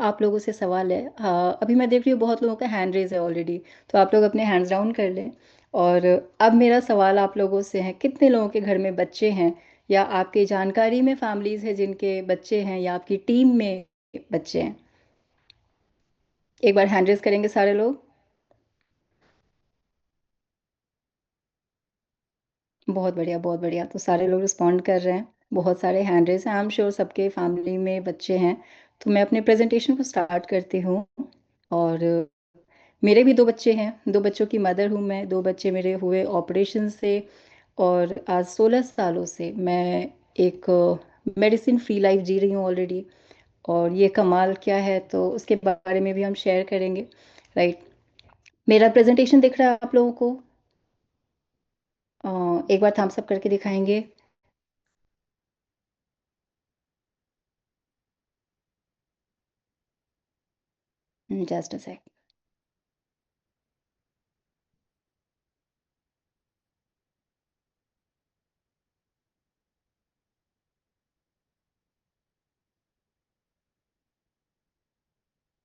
आप लोगों से सवाल है। हाँ, अभी मैं देख रही हूँ बहुत लोगों का हैंड रेज है ऑलरेडी। तो आप लोग अपने हैंड्स डाउन कर लें। और अब मेरा सवाल आप लोगों से है, कितने लोगों के घर में बच्चे हैं, या आपकी जानकारी में फैमिलीज है जिनके बच्चे हैं, या आपकी टीम में बच्चे हैं? एक बार हैंड रेज करेंगे सारे लोग। बहुत बढ़िया, बहुत बढ़िया। तो सारे लोग रिस्पॉन्ड कर रहे हैं, बहुत सारे हैंड रेज हैं। आई एम श्योर सबके फैमिली में बच्चे हैं। तो मैं अपने प्रेजेंटेशन को स्टार्ट करती हूँ। और मेरे भी दो बच्चे हैं, दो बच्चों की मदर हूँ मैं। दो बच्चे मेरे हुए ऑपरेशन से। और आज 16 सालों से मैं एक मेडिसिन फ्री लाइफ जी रही हूँ ऑलरेडी। और ये कमाल क्या है, तो उसके बारे में भी हम शेयर करेंगे। राइट। मेरा प्रेजेंटेशन दिख रहा है आप लोगों को? एक बार थम्स अप करके दिखाएंगे। जस्ट अ सेक।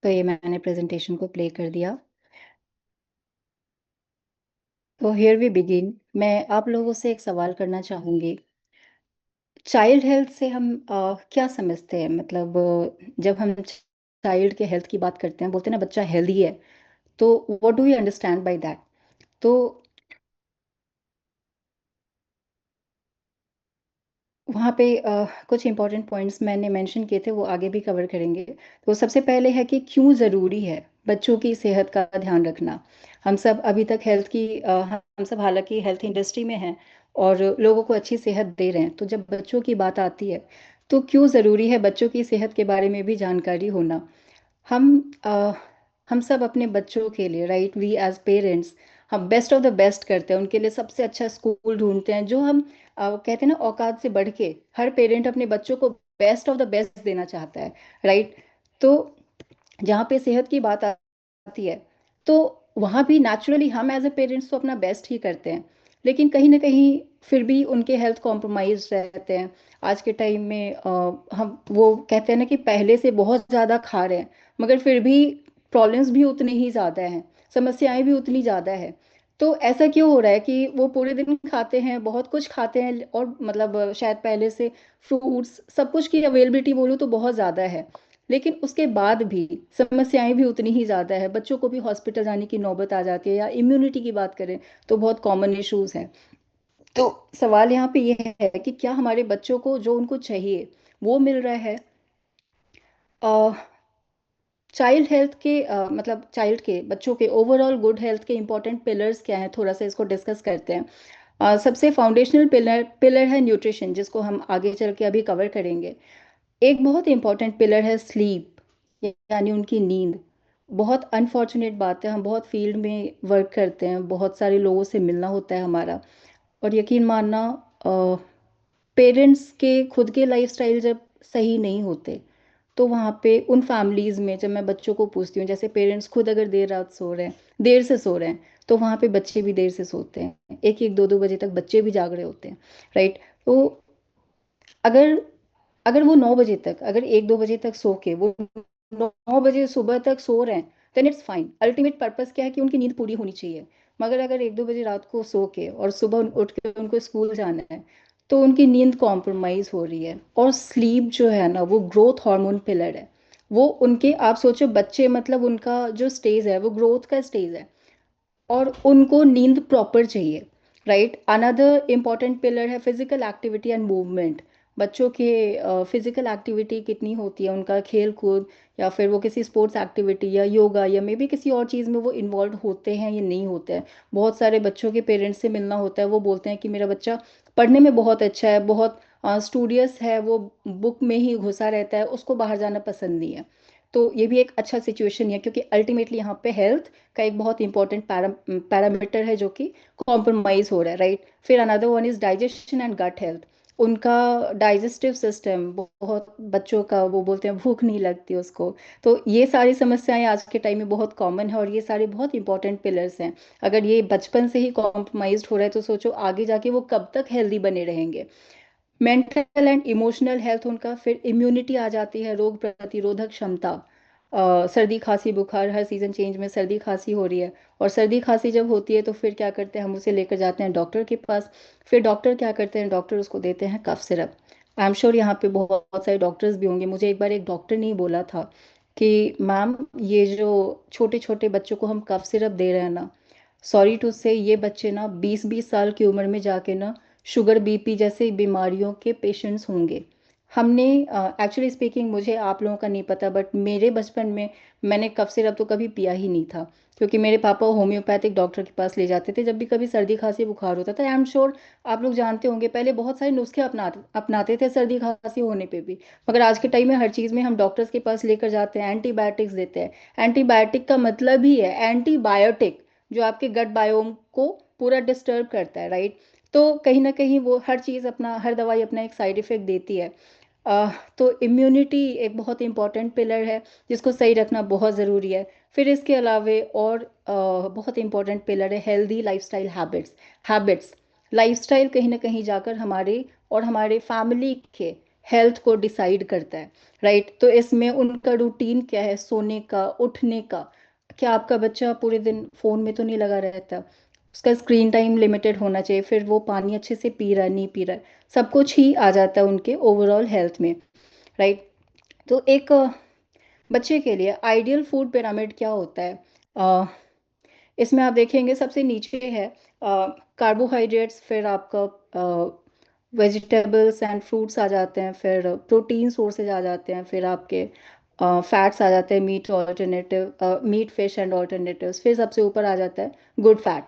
तो ये मैंने प्रेजेंटेशन को प्ले कर दिया। तो हियर वी बिगिन। मैं आप लोगों से एक सवाल करना चाहूँगी। चाइल्ड हेल्थ से हम क्या समझते हैं? मतलब जब हम चाइल्ड के हेल्थ की बात करते हैं, बोलते हैं ना बच्चा हेल्दी है। तो what do you understand by that? तो वहाँ पे कुछ इंपॉर्टेंट पॉइंट्स मैंने मेंशन किए थे, वो आगे भी कवर करेंगे। तो सबसे पहले है कि क्यों ज़रूरी है बच्चों की सेहत का ध्यान रखना। हम सब अभी तक हेल्थ की हम सब हालांकि हेल्थ इंडस्ट्री में हैं और लोगों को अच्छी सेहत दे रहे हैं। तो जब बच्चों की बात आती है, तो क्यों ज़रूरी है बच्चों की सेहत के बारे में भी जानकारी होना। हम हम सब अपने बच्चों के लिए, राइट, वी एज पेरेंट्स, हम बेस्ट ऑफ द बेस्ट करते हैं। उनके लिए सबसे अच्छा स्कूल ढूंढते हैं, जो हम कहते हैं ना, औकात से बढ़ के हर पेरेंट अपने बच्चों को बेस्ट ऑफ द बेस्ट देना चाहता है। राइट। तो जहाँ पे सेहत की बात आती है, तो वहाँ भी नेचुरली हम एज ए पेरेंट्स तो अपना बेस्ट ही करते हैं। लेकिन कहीं ना कहीं फिर भी उनके हेल्थ कॉम्प्रोमाइज रहते हैं। आज के टाइम में हम वो कहते हैं ना कि पहले से बहुत ज़्यादा खा रहे हैं, मगर फिर भी प्रॉब्लम्स भी उतनी ही ज़्यादा हैं, समस्याएं भी उतनी ज़्यादा है। तो ऐसा क्यों हो रहा है कि वो पूरे दिन खाते हैं, बहुत कुछ खाते हैं, और मतलब शायद पहले से फ्रूट्स सब कुछ की अवेलेबिलिटी बोलूँ तो बहुत ज़्यादा है, लेकिन उसके बाद भी समस्याएं भी उतनी ही ज़्यादा है। बच्चों को भी हॉस्पिटल जाने की नौबत आ जाती है, या इम्यूनिटी की बात करें तो बहुत कॉमन इश्यूज हैं। तो सवाल यहाँ पे ये है कि क्या हमारे बच्चों को जो उनको चाहिए वो मिल रहा है? चाइल्ड हेल्थ के मतलब चाइल्ड के बच्चों के ओवरऑल गुड हेल्थ के इंपॉर्टेंट पिलर्स क्या हैं, थोड़ा सा इसको डिस्कस करते हैं। सबसे फाउंडेशनल पिलर पिलर है न्यूट्रिशन, जिसको हम आगे चल के अभी कवर करेंगे। एक बहुत इंपॉर्टेंट पिलर है स्लीप, यानी उनकी नींद। बहुत अनफॉर्चुनेट बात है, हम बहुत फील्ड में वर्क करते हैं, बहुत सारे लोगों से मिलना होता है हमारा। और यकीन मानना, पेरेंट्स के खुद के लाइफस्टाइल जब सही नहीं होते, तो वहाँ पे उन फैमिलीज़ में जब मैं बच्चों को पूछती हूँ, जैसे पेरेंट्स खुद अगर देर रात सो रहे हैं, देर से सो रहे हैं, तो वहाँ पे बच्चे भी देर से सोते हैं, एक एक दो दो बजे तक बच्चे भी जाग रहे होते हैं। राइट। तो अगर अगर वो 9 बजे तक, अगर 1-2 बजे तक सो के वो 9 बजे सुबह तक सो रहे हैं, then it's fine. Ultimate purpose क्या है कि उनकी नींद पूरी होनी चाहिए। मगर अगर 1-2 बजे रात को सो के और सुबह उठ के उनको स्कूल जाना है, तो उनकी नींद कॉम्प्रोमाइज हो रही है। और स्लीप जो है ना, वो ग्रोथ हार्मोन पिलर है। वो उनके, आप सोचो बच्चे, मतलब उनका जो स्टेज है वो ग्रोथ का स्टेज है, और उनको नींद प्रॉपर चाहिए। राइट। अनदर इम्पॉर्टेंट पिलर है फिजिकल एक्टिविटी एंड मूवमेंट। बच्चों के फिजिकल एक्टिविटी कितनी होती है, उनका खेल कूद, या फिर वो किसी स्पोर्ट्स एक्टिविटी या योगा या मे बी किसी और चीज़ में वो इन्वॉल्व होते हैं या नहीं होते हैं। बहुत सारे बच्चों के पेरेंट्स से मिलना होता है, वो बोलते हैं कि मेरा बच्चा पढ़ने में बहुत अच्छा है, बहुत स्टूडियस है, वो बुक में ही घुसा रहता है, उसको बाहर जाना पसंद नहीं है। तो ये भी एक अच्छा सिचुएशन है, क्योंकि अल्टीमेटली यहाँ पे हेल्थ का एक बहुत इंपॉर्टेंट पैरामीटर है जो कि कॉम्प्रोमाइज हो रहा है। राइट। फिर another one is digestion and gut health. उनका डाइजेस्टिव सिस्टम बहुत, बच्चों का, वो बोलते हैं भूख नहीं लगती उसको। तो ये सारी समस्याएं आज के टाइम में बहुत कॉमन है, और ये सारे बहुत इंपॉर्टेंट पिलर्स हैं। अगर ये बचपन से ही कॉम्प्रोमाइज हो रहा है, तो सोचो आगे जाके वो कब तक हेल्दी बने रहेंगे। मेंटल एंड इमोशनल हेल्थ उनका, फिर इम्यूनिटी आ जाती है, रोग प्रतिरोधक क्षमता। सर्दी खांसी बुखार, हर सीज़न चेंज में सर्दी खांसी हो रही है, और सर्दी खांसी जब होती है तो फिर क्या करते हैं, हम उसे लेकर जाते हैं डॉक्टर के पास। फिर डॉक्टर क्या करते हैं, डॉक्टर उसको देते हैं cough syrup. I am sure यहाँ पे बहुत बहुत सारे डॉक्टर्स भी होंगे। मुझे एक बार एक डॉक्टर ने ही बोला था कि मैम, ये जो छोटे छोटे बच्चों को हम कफ सिरप दे रहे हैं ना, सॉरी टू से, ये बच्चे ना 20-20 साल की उम्र में जाके ना शुगर बीपी जैसे बीमारियों के पेशेंट्स होंगे। हमने एक्चुअली स्पीकिंग, मुझे आप लोगों का नहीं पता, बट मेरे बचपन में मैंने कफ सिरप तो कभी पिया ही नहीं था, क्योंकि मेरे पापा होम्योपैथिक डॉक्टर के पास ले जाते थे जब भी कभी सर्दी खांसी बुखार होता था। आई एम श्योर आप लोग जानते होंगे, पहले बहुत सारे नुस्खे अपनाते थे सर्दी खांसी होने पे भी। मगर आज के टाइम में हर चीज़ में हम डॉक्टर्स के पास लेकर जाते हैं, एंटीबायोटिक्स देते हैं। एंटीबायोटिक का मतलब ही है एंटीबायोटिक, जो आपके गट बायोम को पूरा डिस्टर्ब करता है, राइट। तो कहीं ना कहीं वो हर चीज़ अपना, हर दवाई अपना एक साइड इफेक्ट देती है। तो इम्यूनिटी एक बहुत इंपॉर्टेंट पिलर है, जिसको सही रखना बहुत ज़रूरी है। फिर इसके अलावे और बहुत इंपॉर्टेंट पिलर है हेल्दी लाइफस्टाइल हैबिट्स। लाइफस्टाइल कहीं ना कहीं जाकर हमारे और हमारे फैमिली के हेल्थ को डिसाइड करता है, राइट। तो इसमें उनका रूटीन क्या है, सोने का, उठने का। क्या आपका बच्चा पूरे दिन फ़ोन में तो नहीं लगा रहता, उसका स्क्रीन टाइम लिमिटेड होना चाहिए। फिर वो पानी अच्छे से पी रहा है नहीं पी रहा है, सब कुछ ही आ जाता है उनके ओवरऑल हेल्थ में, राइट। तो एक बच्चे के लिए आइडियल फूड पिरामिड क्या होता है, अ, इसमें आप देखेंगे सबसे नीचे है कार्बोहाइड्रेट्स, फिर आपका वेजिटेबल्स एंड फ्रूट्स आ जाते हैं, फिर प्रोटीन सोर्सेज आ जाते हैं, फिर आपके फैट्स आ जाते हैं, मीट फिश एंड ऑल्टरनेटिव्स, फिर सबसे ऊपर आ जाता है गुड फैट,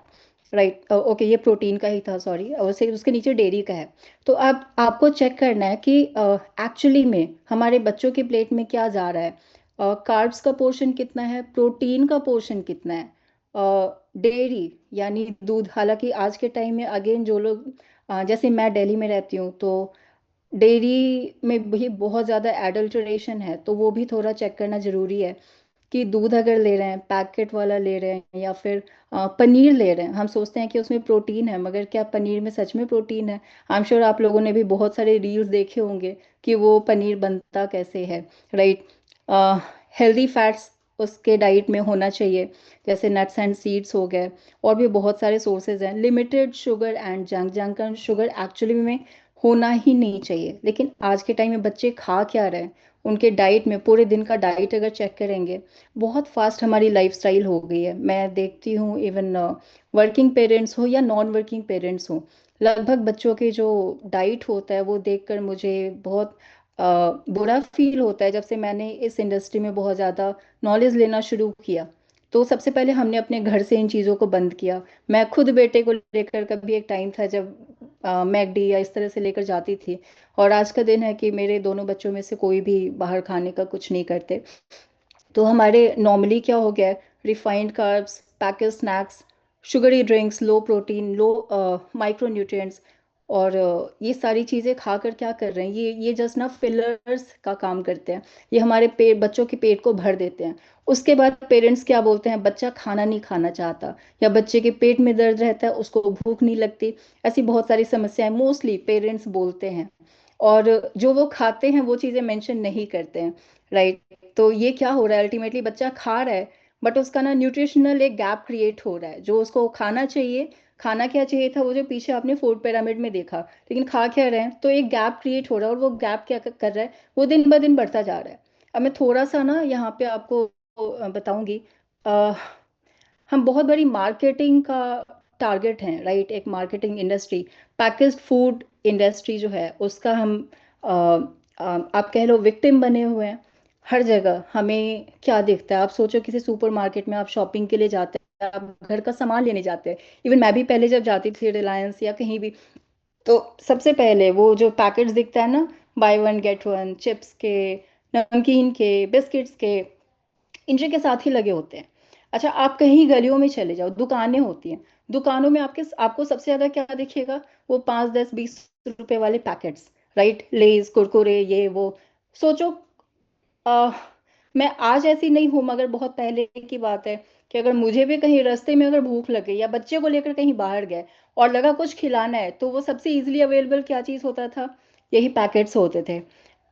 राइट। ओके, ये प्रोटीन का ही था, सॉरी। और उसके नीचे डेयरी का है। तो अब आपको चेक करना है कि एक्चुअली में हमारे बच्चों के प्लेट में क्या जा रहा है, कार्ब्स का पोर्शन कितना है, प्रोटीन का पोर्शन कितना है, डेयरी यानी दूध। हालांकि आज के टाइम में अगेन जो लोग जैसे मैं दिल्ली में रहती हूँ, तो डेयरी में भी बहुत ज़्यादा एडल्ट्रेशन है, तो वो भी थोड़ा चेक करना ज़रूरी है कि दूध अगर ले रहे हैं, पैकेट वाला ले रहे हैं, या फिर पनीर ले रहे हैं, हम सोचते हैं कि उसमें प्रोटीन है, मगर क्या पनीर में सच में प्रोटीन है? आई एम श्योर आप लोगों ने भी बहुत सारे रील्स देखे होंगे कि वो पनीर बनता कैसे है, राइट। हेल्दी फैट्स उसके डाइट में होना चाहिए, जैसे नट्स एंड सीड्स हो गए, और भी बहुत सारे सोर्सेज हैं। लिमिटेड शुगर एंड जंक का शुगर एक्चुअली में होना ही नहीं चाहिए। लेकिन आज के टाइम में बच्चे खा क्या रहे हैं, उनके डाइट में, पूरे दिन का डाइट अगर चेक करेंगे, बहुत फास्ट हमारी लाइफस्टाइल हो गई है। मैं देखती हूँ इवन वर्किंग पेरेंट्स हो या नॉन वर्किंग पेरेंट्स हो, लगभग बच्चों के जो डाइट होता है वो देखकर मुझे बहुत बुरा फील होता है। जब से मैंने इस इंडस्ट्री में बहुत ज़्यादा नॉलेज लेना शुरू किया, तो सबसे पहले हमने अपने घर से इन चीज़ों को बंद किया। मैं खुद बेटे को लेकर, कभी एक टाइम था जब मैकडी या इस तरह से लेकर जाती थी, और आज का दिन है कि मेरे दोनों बच्चों में से कोई भी बाहर खाने का कुछ नहीं करते। तो हमारे नॉर्मली क्या हो गया है, refined carbs, package snacks, sugary drinks, low protein, low micro nutrients, और ये सारी चीज़ें खाकर क्या कर रहे हैं, ये जस्ट ना फिलर्स का काम करते हैं। ये हमारे पेट, बच्चों के पेट को भर देते हैं। उसके बाद पेरेंट्स क्या बोलते हैं, बच्चा खाना नहीं खाना चाहता, या बच्चे के पेट में दर्द रहता है, उसको भूख नहीं लगती। ऐसी बहुत सारी समस्याएं मोस्टली पेरेंट्स बोलते हैं, और जो वो खाते हैं वो चीज़ें मेंशन नहीं करते हैं, राइट। तो ये क्या हो रहा है, अल्टीमेटली बच्चा खा रहा है, बट उसका ना न्यूट्रिशनल एक गैप क्रिएट हो रहा है। जो उसको खाना चाहिए, खाना क्या चाहिए था, वो जो पीछे आपने फूड पिरामिड में देखा, लेकिन खा क्या रहे हैं, तो एक गैप क्रिएट हो रहा है, और वो गैप क्या कर रहा है, वो दिन ब दिन बढ़ता जा रहा है। अब मैं थोड़ा सा ना यहाँ पे आपको बताऊंगी। अ, हम बहुत बड़ी मार्केटिंग का टारगेट हैं, राइट। एक marketing industry, packaged food industry जो है, उसका हम आप कह लो विक्टिम बने हुए हैं। हर जगह हमें क्या दिखता है, आप सोचो किसी सुपरमार्केट में आप शॉपिंग के लिए जाते हैं, आप घर का सामान लेने जाते हैं। इवन मैं भी पहले जब जाती थी रिलायंस या कहीं भी, तो सबसे पहले वो जो पैकेट्स दिखता है ना, by one get one, chips के, नमकीन के, बिस्किट्स के, इंजन के साथ ही लगे होते हैं। अच्छा, आप कहीं गलियों में चले जाओ, दुकानें होती हैं, दुकानों में आपको सबसे ज्यादा क्या दिखेगा, वो 5, 10, 20 रुपए वाले पैकेट्स, राइट। लेज, कुरकुरे, ये वो। सोचो, आ, मैं आज ऐसी नहीं हूं, मगर बहुत पहले की बात है कि अगर मुझे भी कहीं रास्ते में अगर भूख लग गई, या बच्चे को लेकर कहीं बाहर गए और लगा कुछ खिलाना है, तो वो सबसे इजीली अवेलेबल क्या चीज होता था, यही पैकेट्स होते थे,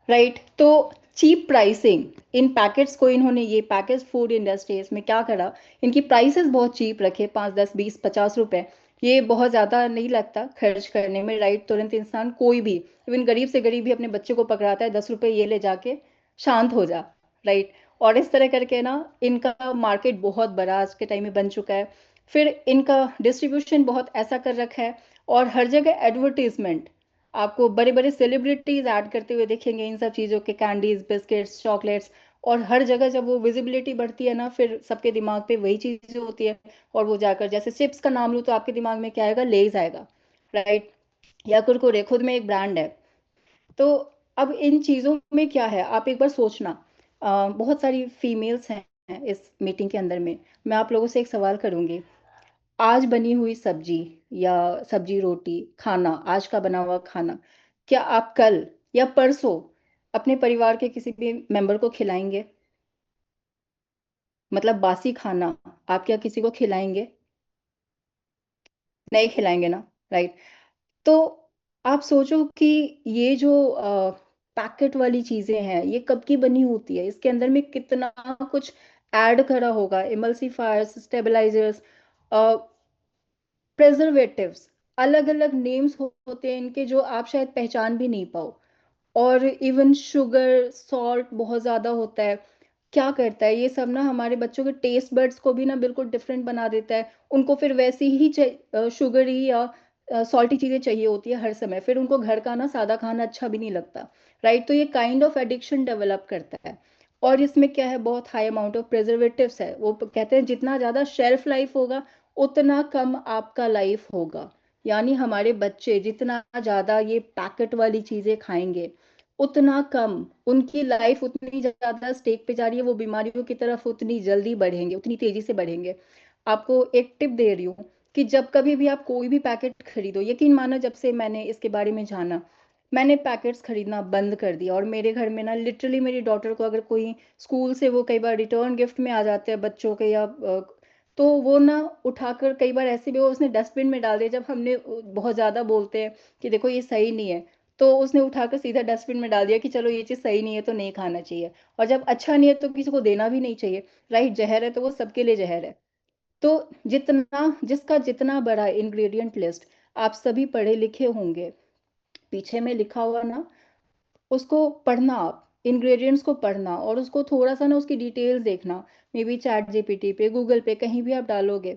राइट। तो चीप प्राइसिंग, इन पैकेट्स को इन्होंने, ये पैकेज फूड इंडस्ट्री इसमें क्या करा, इनकी प्राइसेस बहुत चीप रखे, 5, 10, 20, 50 रुपए। ये बहुत ज़्यादा नहीं लगता खर्च करने में, राइट। तुरंत इंसान कोई भी, इवन गरीब से गरीब भी अपने बच्चे को पकड़ाता है, 10 रुपए ये ले जाके शांत हो जा, राइट। और इस तरह करके ना इनका मार्केट बहुत बड़ा आज के टाइम में बन चुका है। फिर इनका डिस्ट्रीब्यूशन बहुत ऐसा कर रखा है, और हर जगह एडवर्टीजमेंट, आपको बड़े बड़े सेलिब्रिटीज ऐड करते हुए देखेंगे इन सब चीज़ों के, कैंडीज, बिस्किट्स, चॉकलेट्स। और हर जगह जब वो विजिबिलिटी बढ़ती है ना, फिर सबके दिमाग पे वही चीज़ें होती है। और वो जाकर, जैसे चिप्स का नाम लूँ तो आपके दिमाग में क्या आएगा, लेज आएगा, राइट। या कुरकुरे खुद में एक ब्रांड है। तो अब इन चीज़ों में क्या है, आप एक बार सोचना। बहुत सारी फीमेल्स हैं इस मीटिंग के अंदर में। मैं आप लोगों से एक सवाल करूंगी, आज बनी हुई सब्जी या सब्जी रोटी खाना, आज का बना हुआ खाना, क्या आप कल या परसों अपने परिवार के किसी भी मेंबर को खिलाएंगे? मतलब बासी खाना आप क्या किसी को खिलाएंगे? नहीं खिलाएंगे ना, राइट। तो आप सोचो कि ये जो पैकेट वाली चीजें हैं, ये कब की बनी होती है, इसके अंदर में कितना कुछ ऐड करा होगा, इमल्सिफायर्स, स्टेबलाइजर्स, प्रेजर्वेटिव्स, अलग अलग नेम्स होते हैं इनके, जो आप शायद पहचान भी नहीं पाओ। और इवन शुगर, सॉल्ट बहुत ज़्यादा होता है। क्या करता है ये सब ना, हमारे बच्चों के टेस्ट बड्स को भी ना बिल्कुल डिफरेंट बना देता है। उनको फिर वैसी ही शुगरी या सॉल्टी चीज़ें चाहिए होती है हर समय, फिर उनको घर का ना सादा खाना अच्छा भी नहीं लगता, राइट। तो ये काइंड ऑफ एडिक्शन डेवलप करता है। और इसमें क्या है, बहुत हाई अमाउंट ऑफ प्रिजर्वेटिव्स है। वो कहते हैं जितना ज़्यादा शेल्फ लाइफ होगा, उतना कम आपका लाइफ होगा। यानी हमारे बच्चे जितना ज़्यादा ये पैकेट वाली चीज़ें खाएंगे, उतना कम उनकी लाइफ, उतनी ज़्यादा स्टेक पे जा रही है, वो बीमारियों की तरफ उतनी जल्दी बढ़ेंगे, उतनी तेज़ी से बढ़ेंगे। आपको एक टिप दे रही हूँ कि जब कभी भी आप कोई भी पैकेट खरीदो, यकीन मानो जब से मैंने इसके बारे में जाना, मैंने पैकेट्स खरीदना बंद कर दिया। और मेरे घर में ना लिटरली मेरी डॉटर को अगर कोई स्कूल से, वो कई बार रिटर्न गिफ्ट में आ जाते हैं बच्चों के, या तो वो ना उठाकर कई बार ऐसे भी वो उसने डस्टबिन में डाल दिया, जब हमने बहुत ज़्यादा बोलते हैं कि देखो ये सही नहीं है, तो उसने उठाकर सीधा डस्टबिन में डाल दिया कि चलो ये चीज़ सही नहीं है तो नहीं खाना चाहिए। और जब अच्छा नहीं है तो किसी को देना भी नहीं चाहिए, राइट। जहर है तो वो सबके लिए जहर है। तो जितना, जिसका जितना बड़ा इंग्रेडिएंट लिस्ट, आप सभी पढ़े लिखे होंगे, पीछे में लिखा हुआ ना, उसको पढ़ना, आप इंग्रेडिएंट्स को पढ़ना और उसको थोड़ा सा ना उसकी डिटेल्स देखना। मे बी चैट जीपीटी पे, गूगल पे, कहीं भी आप डालोगे,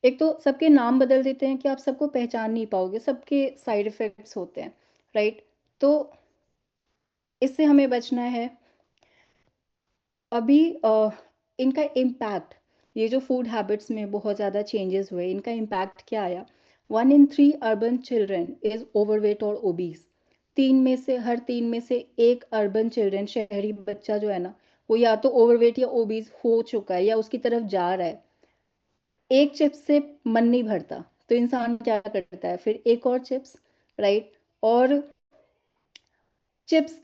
एक तो सबके नाम बदल देते हैं कि आप सबको पहचान नहीं पाओगे, सबके साइड इफेक्ट्स होते हैं, राइट। तो इससे हमें बचना है। अभी इनका इम्पैक्ट, ये जो फूड हैबिट्स में बहुत ज़्यादा चेंजेस हुए, इनका इम्पैक्ट क्या आया। 1 in 3 urban children is overweight और ओबीज। हर तीन में से एक अर्बन चिल्ड्रन, शहरी बच्चा जो है ना, वो या तो ओवरवेट या ओबीज हो चुका है या उसकी तरफ जा रहा है। एक चिप्स से मन नहीं भरता, तो इंसान क्या करता है, फिर एक और चिप्स, राइट। और चिप्स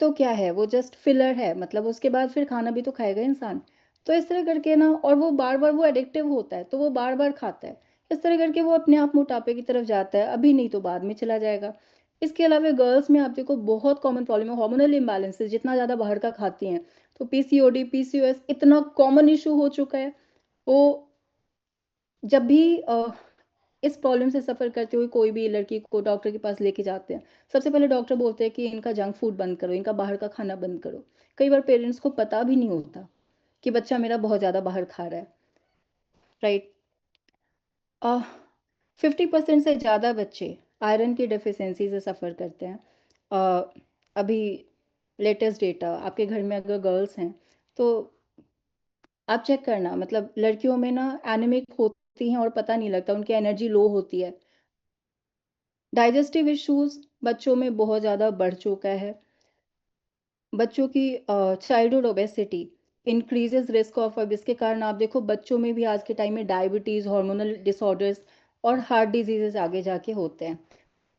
तो क्या है, वो जस्ट फिलर है, मतलब उसके बाद फिर खाना भी तो खाएगा इंसान। तो इस तरह करके ना, और वो बार बार वो एडिक्टिव होता है, तो वो बार बार खाता है। इस तरह करके वो अपने आप मोटापे की तरफ जाता है, अभी नहीं तो बाद में चला जाएगा। इसके अलावा गर्ल्स में आप देखो बहुत कॉमन प्रॉब्लम है, हार्मोनल इम्बैलेंसेस, जितना ज़्यादा बाहर का खाती हैं, तो पीसीओडी, पीसीओएस इतना कॉमन इशू हो चुका है। वो जब भी इस प्रॉब्लम से सफ़र करते हुए कोई भी लड़की को डॉक्टर के पास लेके जाते हैं, सबसे पहले डॉक्टर बोलते हैं कि इनका जंक फूड बंद करो, इनका बाहर का खाना बंद करो। कई बार पेरेंट्स को पता भी नहीं होता कि बच्चा मेरा बहुत ज़्यादा बाहर खा रहा है, राइट। 50% से ज़्यादा बच्चे आयरन की डेफिशिएंसी से सफ़र करते हैं। अभी लेटेस्ट डेटा, आपके घर में अगर गर्ल्स हैं तो आप चेक करना, मतलब लड़कियों में ना एनीमिक होती हैं और पता नहीं लगता, उनकी एनर्जी लो होती है। डाइजेस्टिव इश्यूज बच्चों में बहुत ज़्यादा बढ़ चुका है। बच्चों की childhood obesity increases risk of, अब इसके कारण आप देखो बच्चों में भी आज के टाइम में डायबिटीज़, हार्मोनल डिसऑर्डर्स और हार्ट डिजीजेस आगे जाके होते हैं।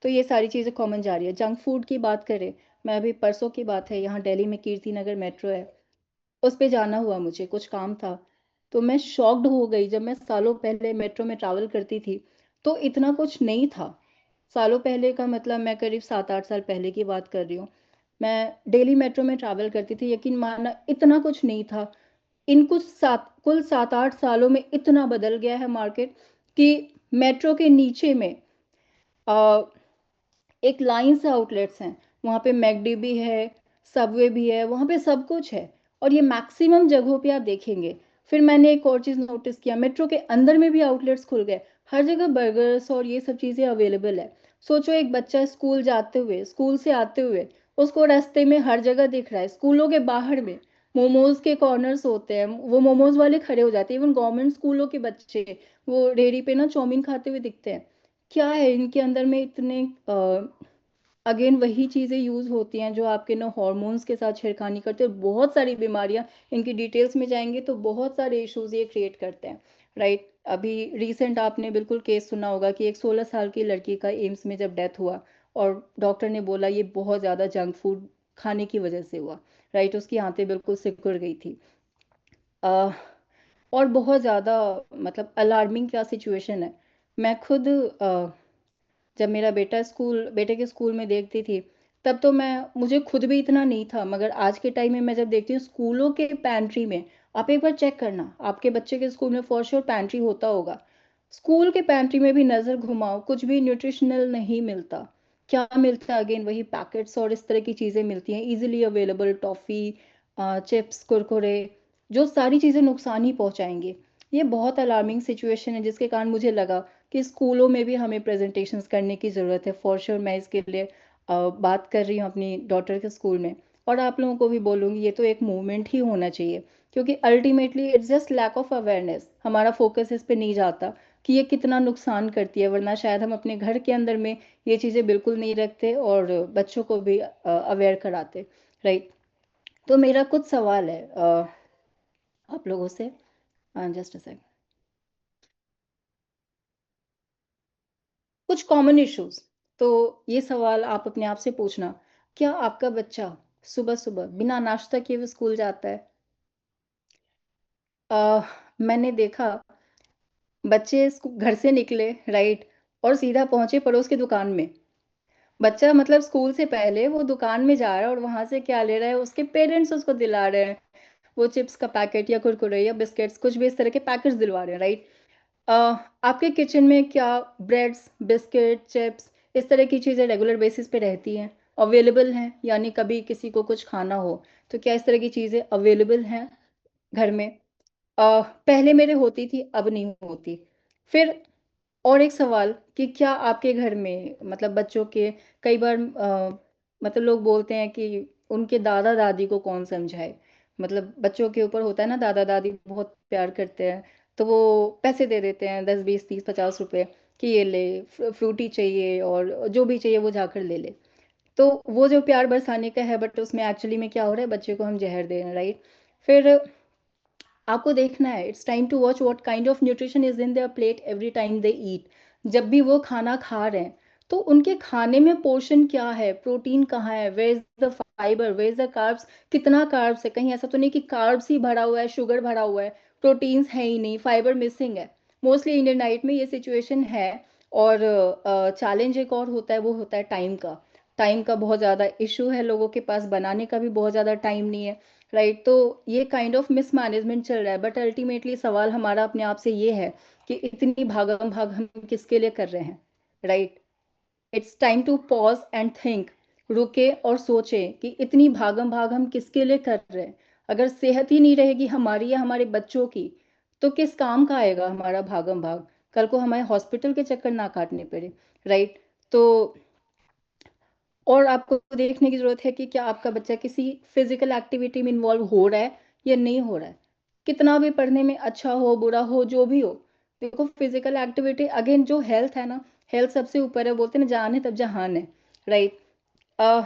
तो ये सारी चीज़ें कॉमन जा रही है। जंक फूड की बात करें, मैं अभी परसों की बात है, यहाँ दिल्ली में कीर्ति नगर मेट्रो है, उस पे जाना हुआ, मुझे कुछ काम था। तो मैं शॉक्ड हो गई, जब मैं सालों पहले मेट्रो में ट्रैवल करती थी तो इतना कुछ नहीं था। सालों पहले का मतलब मैं करीब 7-8 साल पहले की बात कर रही हूँ। मैं डेली मेट्रो में ट्रैवल करती थी, यकीन मानना इतना कुछ नहीं था। इन कुल 7-8 सालों में इतना बदल गया है मार्केट कि मेट्रो के नीचे में अ, एक लाइन से आउटलेट्स हैं, वहाँ पे मैकडी भी है, सबवे भी है, वहाँ पे सब कुछ है और ये मैक्सिमम जगहों पे आप देखेंगे। फिर मैंने एक और चीज़ नोटिस किया, मेट्रो के अंदर में भी आउटलेट्स खुल गए, हर जगह बर्गर्स और ये सब चीज़ें अवेलेबल है। सोचो एक बच्चा स्कूल जाते हुए, स्कूल से आते हुए, उसको रास्ते में हर जगह दिख रहा है, स्कूलों के बाहर में मोमोज़ के कॉर्नर्स होते हैं, वो मोमोज़ वाले खड़े हो जाते हैं, इवन गवर्नमेंट स्कूलों के बच्चे, वो रेहड़ी पे ना चाउमीन खाते हुए दिखते हैं। क्या है इनके अंदर में इतने अगेन वही चीज़ें यूज़ होती हैं जो आपके ना हॉर्मोन्स के साथ छेड़खानी करते हैं, बहुत सारी बीमारियाँ, इनकी डिटेल्स में जाएँगे तो बहुत सारे इश्यूज़ ये क्रिएट करते हैं, राइट? अभी रिसेंट आपने बिल्कुल केस सुना होगा कि एक 16 साल की लड़की का एम्स में जब डेथ हुआ और डॉक्टर ने बोला ये बहुत ज़्यादा जंक फूड खाने की वजह से हुआ, राइट? उसकी आंतें बिल्कुल सिकुड़ गई थी। अ, और बहुत ज़्यादा मतलब अलार्मिंग क्या सिचुएशन है। मैं खुद जब मेरा बेटे के स्कूल में देखती थी, तब तो मुझे खुद भी इतना नहीं था, मगर आज के टाइम में मैं जब देखती हूँ स्कूलों के पैंट्री में, आप एक बार चेक करना, आपके बच्चे के स्कूल में फॉर श्योर पैंट्री होता होगा। स्कूल के पैंट्री में भी नज़र घुमाओ, कुछ भी न्यूट्रिशनल नहीं मिलता। क्या मिलता है अगेन वही पैकेट्स और इस तरह की चीज़ें मिलती हैं, easily available toffee chips, Kurkure, जो सारी चीज़ें नुकसान ही पहुँचाएँगी। ये बहुत अलार्मिंग सिचुएशन है जिसके कारण मुझे लगा कि स्कूलों में भी हमें प्रेजेंटेशंस करने की ज़रूरत है। फॉर श्योर मैं इसके लिए बात कर रही हूँ अपनी डॉटर के स्कूल में और आप लोगों को भी बोलूँगी ये तो एक मूवमेंट ही होना चाहिए क्योंकि ultimately it's just lack of awareness, हमारा फोकस इस पे नहीं जाता कि ये कितना नुकसान करती है, वरना शायद हम अपने घर के अंदर में ये चीज़ें बिल्कुल नहीं रखते और बच्चों को भी अवेयर कराते, राइट? तो मेरा कुछ सवाल है आप लोगों से, जस्ट अ सेकंड। कुछ कॉमन इश्यूज, तो ये सवाल आप अपने आप से पूछना, क्या आपका बच्चा सुबह सुबह बिना नाश्ता किए हुए स्कूल जाता है? मैंने देखा बच्चे घर से निकले, राइट, और सीधा पहुंचे पड़ोस की दुकान में। बच्चा मतलब स्कूल से पहले वो दुकान में जा रहा है और वहां से क्या ले रहा है, उसके पेरेंट्स उसको दिला रहे हैं, वो चिप्स का पैकेट या कुरकुरे या बिस्किट्स, कुछ भी इस तरह के पैकेट्स दिलवा रहे हैं, राइट? अ, आपके किचन में क्या ब्रेड्स, बिस्किट, चिप्स इस तरह की चीज़ें रेगुलर बेसिस पे रहती हैं, अवेलेबल हैं? यानी कभी किसी को कुछ खाना हो, तो क्या इस तरह की चीज़ें अवेलेबल हैं घर में? पहले मेरे होती थी, अब नहीं होती। फिर और एक सवाल कि क्या आपके घर में मतलब बच्चों के कई बार मतलब लोग बोलते हैं कि उनके दादा-दादी को कौन समझाए? मतलब बच्चों के ऊपर होता है ना, दादा-दादी बहुत प्यार करते हैं, तो वो पैसे दे देते हैं 10, 20, 30, ₹50 कि ये ले फ्रूटी चाहिए और जो भी चाहिए वो जाकर ले ले। तो वो जो प्यार बरसाने का है बट उसमें एक्चुअली में क्या हो रहा है, बच्चे को हम ज़हर दे रहे हैं, राइट? फिर आपको देखना है, it's time to watch what kind of nutrition is in their plate every time they eat. जब भी वो खाना खा रहे हैं तो उनके खाने में पोर्शन क्या है, प्रोटीन कहाँ है, where is the fibre, where is the carbs, कितना कार्ब्स है, कहीं ऐसा तो नहीं कि कार्ब्स ही भरा हुआ है, शुगर भरा हुआ है, प्रोटीन्स है ही नहीं, फाइबर मिसिंग है। मोस्टली इंडियन डाइट में ये सिचुएशन है। और चैलेंज एक और होता है, वो होता है टाइम का। टाइम का बहुत ज़्यादा इशू है, लोगों के पास बनाने का भी बहुत ज़्यादा टाइम नहीं है, राइट? तो ये काइंड ऑफ मिसमैनेजमेंट चल रहा है, बट अल्टीमेटली सवाल हमारा अपने आप से ये है कि इतनी भागम भाग हम किसके लिए कर रहे हैं, right? It's time to pause and think, रुके और सोचे कि इतनी भागम भाग हम किसके लिए कर रहे हैं। अगर सेहत ही नहीं रहेगी हमारी या हमारे बच्चों की, तो किस काम का आएगा हमारा भागम भाग? कल को हमें हॉस्पिटल के चक्कर ना काटने पड़े, राइट? तो और आपको देखने की ज़रूरत है कि क्या आपका बच्चा किसी फिज़िकल एक्टिविटी में इन्वॉल्व हो रहा है या नहीं हो रहा है। कितना भी पढ़ने में अच्छा हो, बुरा हो, जो भी हो। देखो फिज़िकल एक्टिविटी अगेन जो हेल्थ है ना, हेल्थ सबसे ऊपर है, बोलते हैं ना जान है तब जहान है, राइट? अ,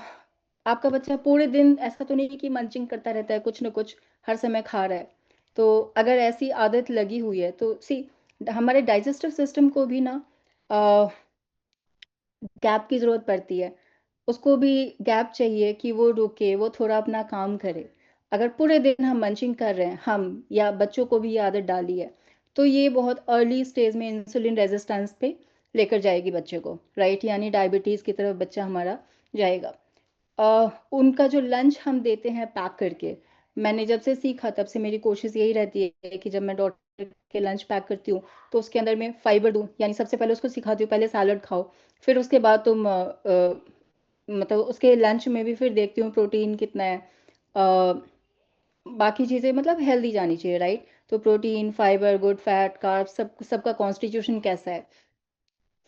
आपका बच्चा पूरे दिन ऐसा तो नहीं कि मंचिंग करता रहता है, कुछ न कुछ हर समय खा रहा है। तो अगर ऐसी आदत लगी हुई है तो हमारे डाइजेस्टिव सिस्टम को भी ना अ, गैप की ज़रूरत पड़ती है। उसको भी गैप चाहिए कि वो रुके, वो थोड़ा अपना काम करे। अगर पूरे दिन हम मंचिंग कर रहे हैं, हम या बच्चों को भी ये आदत डाली है, तो ये बहुत अर्ली स्टेज में इंसुलिन रेज़िस्टेंस पे लेकर जाएगी बच्चे को, राइट? यानी डायबिटीज़ की तरफ बच्चा हमारा जाएगा। उनका जो लंच हम देते हैं पैक करके, मैंने जब से सीखा तब से मेरी कोशिश यही रहती है कि जब मैं डॉटर के लंच पैक करती हूँ तो उसके अंदर मैं फाइबर दूँ। यानी सबसे पहले उसको सिखाती हूँ, पहले सैलड खाओ, फिर उसके बाद तुम मतलब उसके लंच में भी फिर देखती हूँ प्रोटीन कितना है। अ, बाकी चीज़ें मतलब हेल्दी जानी चाहिए, राइट? तो protein, fibre, good fat, carb, सबका कॉन्स्टिट्यूशन कैसा है।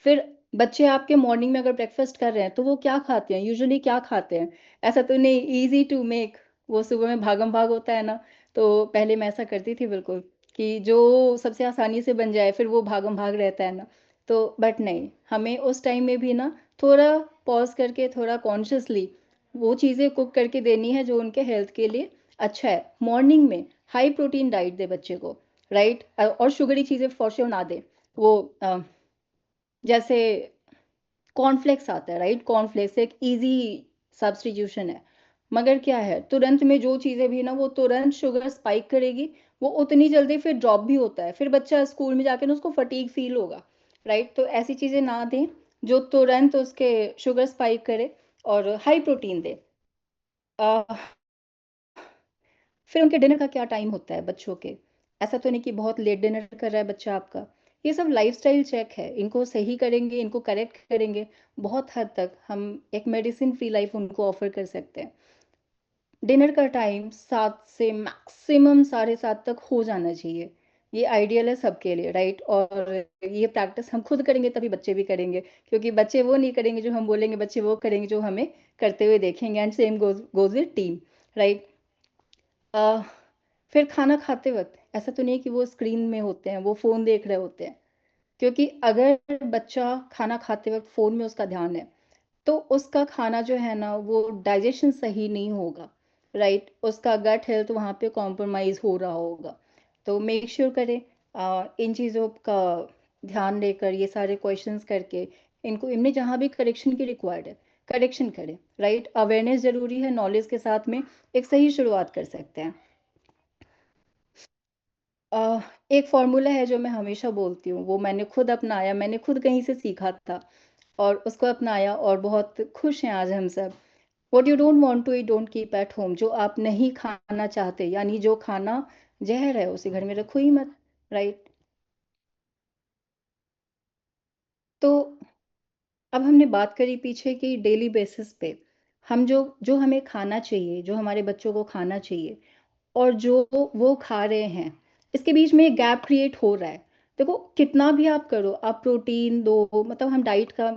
फिर बच्चे आपके मॉर्निंग में अगर ब्रेकफास्ट कर रहे हैं तो वो क्या खाते हैं, यूजुअली क्या खाते हैं? ऐसा तो नहीं इजी टू मेक, वो सुबह में भागम भाग होता है ना। तो पहले मैं ऐसा करती थी बिल्कुल, कि जो सबसे आसानी से बन जाए फिर वो भागम भाग रहता है ना। तो बट नहीं, हमें उस टाइम में भी ना थोड़ा पॉज करके, थोड़ा कॉन्शियसली वो चीज़ें कुक करके देनी है जो उनके हेल्थ के लिए अच्छा है। मॉर्निंग में हाई प्रोटीन डाइट दे बच्चे को, राइट? और शुगरी चीज़ें फॉर श्योर ना दे। वो जैसे कॉर्नफ्लेक्स आता है, राइट? कॉर्नफ्लेक्स एक इजी सब्स्टिट्यूशन है, मगर क्या है, तुरंत में जो चीज़ें भी ना वो तुरंत शुगर स्पाइक करेगी, वो उतनी जल्दी फिर ड्रॉप भी होता है, फिर बच्चा स्कूल में जाके ना उसको फटीग फील होगा, राइट? तो ऐसी चीज़ें ना दें जो तुरंत उसके शुगर स्पाइक करे, और हाई प्रोटीन दे। फिर उनके डिनर का क्या टाइम होता है बच्चों के? ऐसा तो नहीं कि बहुत लेट डिनर कर रहा है बच्चा आपका। ये सब लाइफ़स्टाइल चेक है, इनको सही करेंगे, इनको करेक्ट करेंगे, बहुत हद तक हम एक मेडिसिन फ्री लाइफ़ उनको ऑफ़र कर सकते हैं। डिनर का टाइम 7 से मैक्सिमम साढ़े 7 तक हो जाना चाहिए। ये आइडियल है सबके लिए, राइट? और ये प्रैक्टिस हम खुद करेंगे तभी बच्चे भी करेंगे, क्योंकि बच्चे वो नहीं करेंगे जो हम बोलेंगे, बच्चे वो करेंगे जो हमें करते हुए देखेंगे, and same goes with team, right? Uh, फिर खाना खाते वक़्त ऐसा तो नहीं है कि वो स्क्रीन में होते हैं, वो फ़ोन देख रहे होते हैं, क्योंकि अगर बच्चा खाना खाते वक़्त फ़ोन में उसका ध्यान है, तो उसका खाना जो है ना वो डाइजेशन सही नहीं होगा, राइट? उसका गट हेल्थ वहाँ पे कॉम्प्रोमाइज़ हो रहा होगा। तो मेक श्योर करें, इन चीज़ों का ध्यान लेकर, ये सारे क्वेश्चंस करके, इनको इनमें जहाँ भी करेक्शन की रिक्वायर्ड है, करेक्शन करें, राइट? अवेयरनेस ज़रूरी है, नॉलेज के साथ में एक सही शुरुआत कर सकते हैं। अ, एक फ़ॉर्मूला है जो मैं हमेशा बोलती हूँ, वो मैंने खुद अपनाया, मैंने खुद कहीं से सीखा था और उसको अपनाया और बहुत खुश हैं आज हम सब। What you don't want to eat don't keep at home. जो आप नहीं खाना चाहते, यानी जो खाना ज़हर है, उसे घर में रखो ही मत, राइट? तो अब हमने बात करी पीछे की डेली बेसिस पे, हम जो जो हमें खाना चाहिए, जो हमारे बच्चों को खाना चाहिए और जो वो खा रहे हैं, इसके बीच में एक गैप क्रिएट हो रहा है। देखो कितना भी आप करो, आप प्रोटीन दो, मतलब हम डाइट का,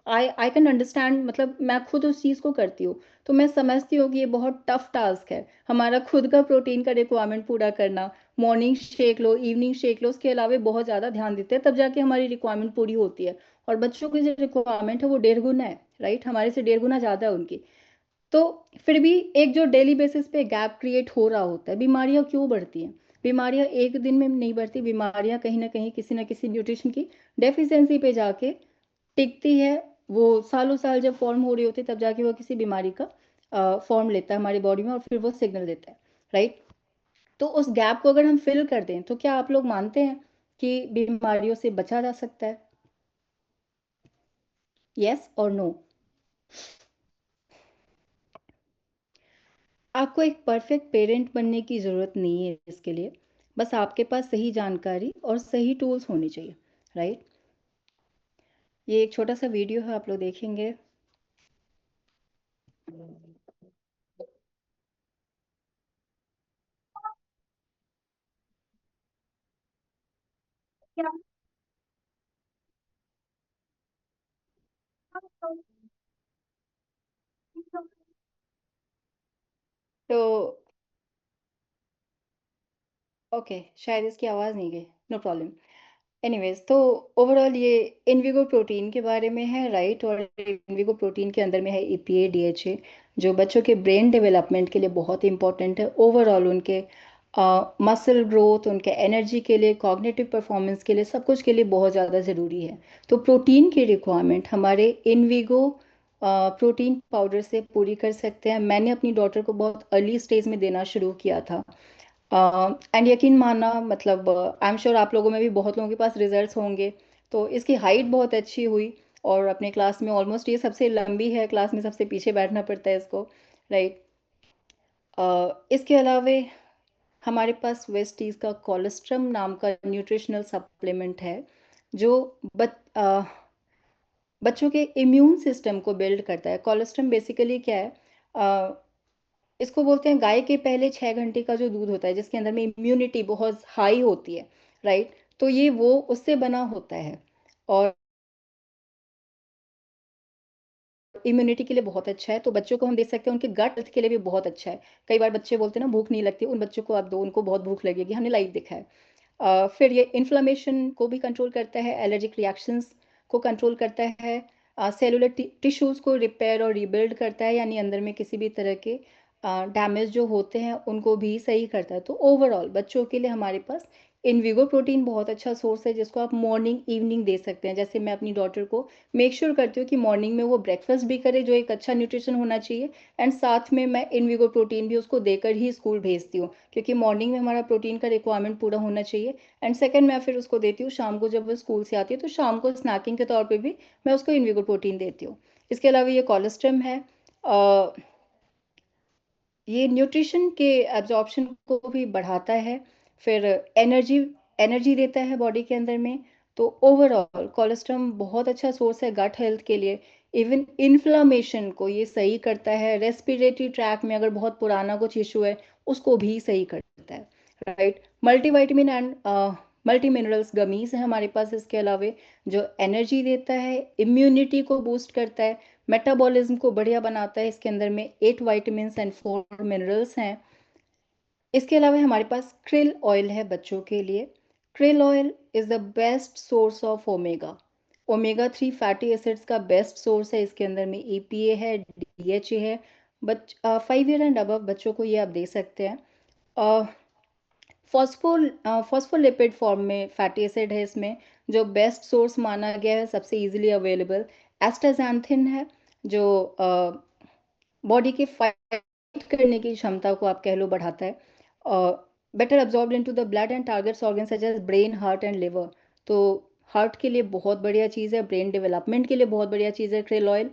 आई आई कैन अंडरस्टैंड, मतलब मैं खुद उस चीज़ को करती हूँ, तो मैं समझती हूँ कि ये बहुत टफ टास्क है, हमारा खुद का प्रोटीन का रिक्वायरमेंट पूरा करना। मॉर्निंग शेक लो, इवनिंग शेक लो, उसके अलावा बहुत ज़्यादा ध्यान देते हैं, तब जाके हमारी रिक्वायरमेंट पूरी होती है। और बच्चों की जो रिक्वायरमेंट है वो 1.5 गुना है, राइट? हमारे से 1.5 गुना ज़्यादा है उनकी। तो फिर भी एक जो डेली बेसिस पे गैप क्रिएट हो रहा होता है, बीमारियाँ क्यों बढ़ती हैं? बीमारियाँ एक दिन में नहीं बढ़ती, बीमारियाँ कहीं न कहीं किसी न किसी न्यूट्रिशन की डेफ़िशिएंसी पे जाके टिकती है। वो सालों-साल जब फ़ॉर्म हो रही होती है तब जाके वो किसी बीमारी का फ़ॉर्म लेता है हमारी बॉडी में और फिर वो सिग्नल देता है, राइट? तो उस गैप को अगर हम फ़िल कर दें, तो क्या आप लोग मानते हैं कि बीमारियों से बचा जा सकता है? येस और नो? आपको एक परफेक्ट पेरेंट बनने की ज़रूरत नहीं है इसके लिए। बस आपके पास सही जानकारी और सही टूल्स होने चाहिए, राइट? ये एक छोटा-सा वीडियो है, आप लोग देखेंगे। तो ओके, शायद इसकी आवाज़ नहीं गई, नो प्रॉब्लम। एनीवेज़, तो ओवरऑल ये इनविगो प्रोटीन के बारे में है, राइट? और इनविगो प्रोटीन के अंदर में है ईपीए, डीएचए, जो बच्चों के ब्रेन डेवलपमेंट के लिए बहुत इंपॉर्टेंट है। ओवरऑल उनके मसल ग्रोथ, उनके एनर्जी के लिए, कॉग्निटिव परफॉर्मेंस के लिए, सब कुछ के लिए बहुत ज़्यादा ज़रूरी है। तो प्रोटीन की रिक्वायरमेंट हमारे इनविगो प्रोटीन पाउडर से पूरी कर सकते हैं। मैंने अपनी डॉटर को बहुत अर्ली स्टेज में देना शुरू किया था। एंड यकीन मानना, मतलब आई एम श्योर आप लोगों में भी बहुत लोगों के पास रिजल्ट्स होंगे। तो इसकी हाइट बहुत अच्छी हुई, और अपने क्लास में ऑलमोस्ट ये सबसे लंबी है, क्लास में सबसे पीछे बैठना पड़ता है इसको, राइट। इसके अलावे हमारे पास वेस्टीज का कोलेस्ट्रम नाम का न्यूट्रिशनल सप्लीमेंट है, जो बच्चों के इम्यून सिस्टम को बिल्ड करता है। कोलेस्ट्रम बेसिकली क्या है? इसको बोलते हैं गाय के पहले 6 घंटे का जो दूध होता है, जिसके अंदर में इम्यूनिटी बहुत हाई होती है, राइट। तो ये वो उससे बना होता है, और इम्यूनिटी के लिए बहुत अच्छा है। तो बच्चों को हम दे सकते हैं, उनके गट हेल्थ के लिए भी बहुत अच्छा है। कई बार बच्चे बोलते हैं ना भूख नहीं लगती, उन बच्चों को आप दो, उनको बहुत भूख लगेगी, हमने लाइव देखा है। फिर ये इन्फ्लामेशन को भी कंट्रोल करता है, एलर्जिक रिएक्शंस को कंट्रोल करता है, सेलुलर टिश्यूज़ को रिपेयर और रिबिल्ड करता है, यानी अंदर में किसी भी तरह के डैमेज जो होते हैं उनको भी सही करता है। तो ओवरऑल बच्चों के लिए हमारे पास इनविगो प्रोटीन बहुत अच्छा सोर्स है, जिसको आप मॉर्निंग इवनिंग दे सकते हैं। जैसे मैं अपनी डॉटर को मेक श्योर करती हूँ कि मॉर्निंग में वो ब्रेकफास्ट भी करे, जो एक अच्छा न्यूट्रिशन होना चाहिए, एंड साथ में मैं इनविगो प्रोटीन भी उसको देकर ही स्कूल भेजती हूँ, क्योंकि मॉर्निंग में हमारा प्रोटीन का रिक्वायरमेंट पूरा होना चाहिए। एंड सेकंड, मैं फिर उसको देती हूँ शाम को, जब वो स्कूल से आती है तो शाम को स्नैकिंग के तौर पे भी मैं उसको इनविगो प्रोटीन देती हूँ। इसके अलावा ये कोलेस्ट्रम है, ये न्यूट्रिशन के एब्जॉर्प्शन को भी बढ़ाता है, फिर एनर्जी एनर्जी देता है बॉडी के अंदर में। तो ओवरऑल कोलेस्ट्रॉल बहुत अच्छा सोर्स है गट हेल्थ के लिए। इवन इन्फ्लामेशन को ये सही करता है, रेस्पिरेटरी ट्रैक में अगर बहुत पुराना कुछ इशू है उसको भी सही करता है, right. Multivitamin and multi minerals gummies है हमारे पास इसके अलावे, जो एनर्जी देता है, इम्यूनिटी को बूस्ट करता है, मेटाबॉलिज्म को बढ़िया बनाता है। इसके अंदर में 8 विटामिन एंड 4 मिनरल्स हैं। इसके अलावा हमारे पास क्रिल ऑयल है बच्चों के लिए। Krill oil is the best source of omega omega 3 fatty acids का बेस्ट सोर्स है। इसके अंदर में EPA है, DHA है। 5 ईयर एंड अबव बच्चों को ये आप दे सकते हैं। फॉस्फोलिपिड फॉर्म में फैटी एसिड है इसमें, जो बेस्ट सोर्स माना गया है, सबसे इजीली अवेलेबल एस्टाजैंथिन है, जो बॉडी के फाइट करने की क्षमता को आप कह लो बढ़ाता है। Better absorb into the blood and targets organ such as brain, heart and liver. तो हार्ट के लिए बहुत बढ़िया चीज़ है, ब्रेन डेवलपमेंट के लिए बहुत बढ़िया चीज़ है क्रेल ऑयल।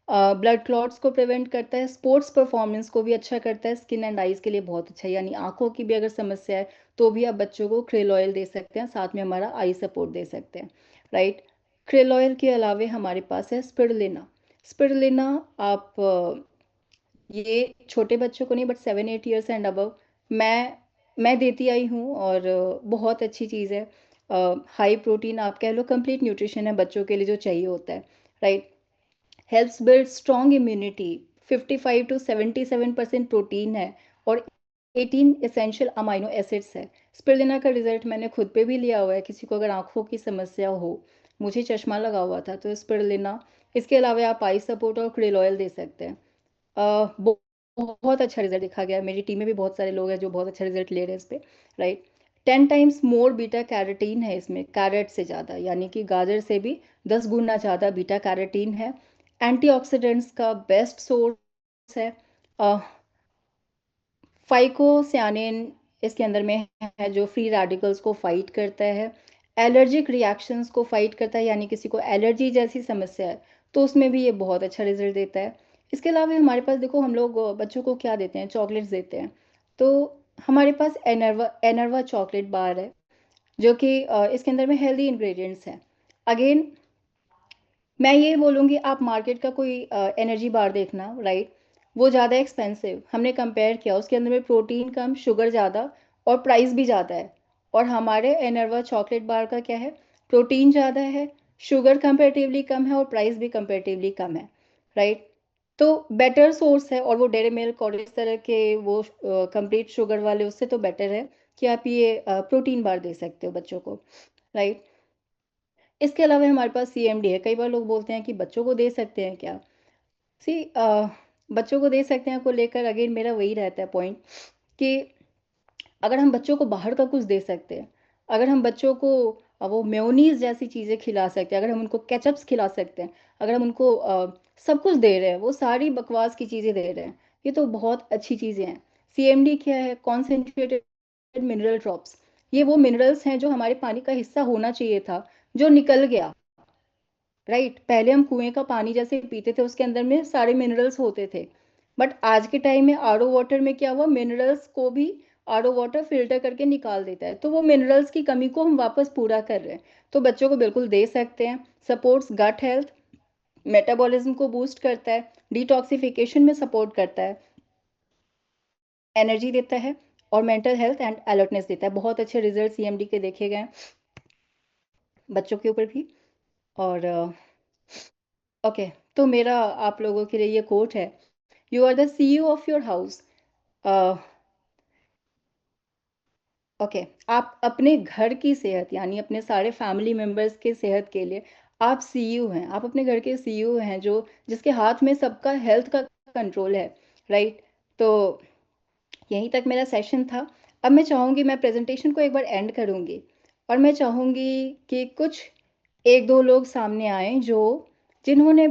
ब्लड क्लॉट्स को प्रिवेंट करता है, स्पोर्ट्स परफॉर्मेंस को भी अच्छा करता है, स्किन एंड आइज के लिए बहुत अच्छा है, यानी आंखों की भी अगर समस्या है तो भी आप बच्चों को क्रेल ऑयल दे सकते हैं, साथ में हमारा आई सपोर्ट दे सकते हैं, राइट। क्रेल ऑयल के अलावे हमारे पास है स्पिरुलिना। स्पिरुलिना आप ये छोटे बच्चों को नहीं, बट 7-8 ईयर्स एंड अबव मैं देती आई हूँ, और बहुत अच्छी चीज़ है। हाई प्रोटीन आप कह लो, कंप्लीट न्यूट्रिशन है बच्चों के लिए जो चाहिए होता है, right. Helps build strong immunity. 55 to 77% protein है, और 18 एसेंशियल अमाइनो एसिड्स है। स्पिरुलिना का रिजल्ट मैंने खुद पे भी लिया हुआ है, किसी को अगर आंखों की समस्या हो, मुझे चश्मा लगा हुआ था तो स्पिरुलिना। इसके अलावा आप आई सपोर्ट और क्रिल ऑयल दे सकते हैं। बहुत अच्छा रिजल्ट देखा गया है, मेरी टीम में भी बहुत सारे लोग हैं जो बहुत अच्छा रिजल्ट ले रहे हैं इस पे, right. 10 times more beta carotene है इसमें, कैरेट से ज़्यादा, यानी कि गाजर से भी 10 गुना ज़्यादा बीटा कैरोटीन है। एंटीऑक्सीडेंट्स का बेस्ट सोर्स है। फाइकोसायानिन इसके अंदर में है, जो फ्री रेडिकल्स को फाइट करता है, एलर्जिक रिएक्शंस को फाइट करता है, यानी किसी को एलर्जी जैसी समस्या है तो उसमें भी ये बहुत अच्छा रिजल्ट देता है। इसके अलावा हमारे पास देखो, हम लोग बच्चों को क्या देते हैं, चॉकलेट्स देते हैं। तो हमारे पास एनर्वा एनर्वा चॉकलेट बार है, जो कि इसके अंदर में हेल्दी इंग्रेडिएंट्स हैं। अगेन मैं ये बोलूँगी, आप मार्केट का कोई एनर्जी बार देखना, राइट। वो ज़्यादा एक्सपेंसिव, हमने कंपेयर किया, उसके अंदर में प्रोटीन कम, शुगर ज़्यादा, और प्राइस भी ज़्यादा है। और हमारे एनर्वा चॉकलेट बार का क्या है, प्रोटीन ज़्यादा है, शुगर कंपेरेटिवली कम है, और प्राइस भी कंपेरेटिवली कम है, राइट। तो बेटर सोर्स है, और वो डेयरी मिल्क और इस तरह के वो कंप्लीट शुगर वाले, उससे तो बेटर है कि आप ये प्रोटीन बार दे सकते हो बच्चों को, राइट। इसके अलावा हमारे पास CMD है। कई बार लोग बोलते हैं कि बच्चों को दे सकते हैं क्या? सी बच्चों को दे सकते हैं को लेकर अगेन मेरा वही रहता है पॉइंट, कि अगर हम बच्चों को बाहर का कुछ दे सकते हैं, अगर हम बच्चों को वो मेयोनीज जैसी चीज़ें खिला सकते हैं, अगर हम उनको केचप्स खिला सकते हैं, अगर हम उनको सब कुछ दे रहे हैं, वो सारी बकवास की चीज़ें दे रहे हैं, ये तो बहुत अच्छी चीज़ें हैं। CMD क्या है? Concentrated mineral drops. ये वो मिनरल्स हैं जो हमारे पानी का हिस्सा होना चाहिए था, जो निकल गया, राइट? पहले हम कुएं का पानी जैसे पीते थे, उसके अंदर में सारे मिनरल्स होते थे, बट आज के टाइम में आरओ वाटर में क्या हुआ, मिनरल्स को भी आरओ वाटर फिल्टर करके निकाल देता है, तो वो मिनरल्स की कमी को हम वापस पूरा कर रहे हैं। तो बच्चों को बिल्कुल दे सकते हैं, सपोर्ट्स गट हेल्थ, मेटाबॉलिज्म को बूस्ट करता है, डिटॉक्सिफिकेशन में सपोर्ट करता है, एनर्जी देता है, और मेंटल हेल्थ एंड अलर्टनेस देता है। बहुत अच्छे रिजल्ट सीएमडी के देखे गए हैं बच्चों के ऊपर भी। और ओके, तो मेरा आप लोगों के लिए ये कोट है, you are the CEO of your house. Okay, आप अपने घर की सेहत, यानी अपने सारे फैमिली मेंबर्स के सेहत के लिए आप सीईओ हैं, आप अपने घर के सीईओ हैं, जो जिसके हाथ में सबका हेल्थ का कंट्रोल है, राइट? तो यहीं तक मेरा सेशन था। अब मैं चाहूँगी, मैं प्रेजेंटेशन को एक बार एंड करूँगी, और मैं चाहूँगी कि कुछ एक दो लोग सामने आए जो जिन्होंने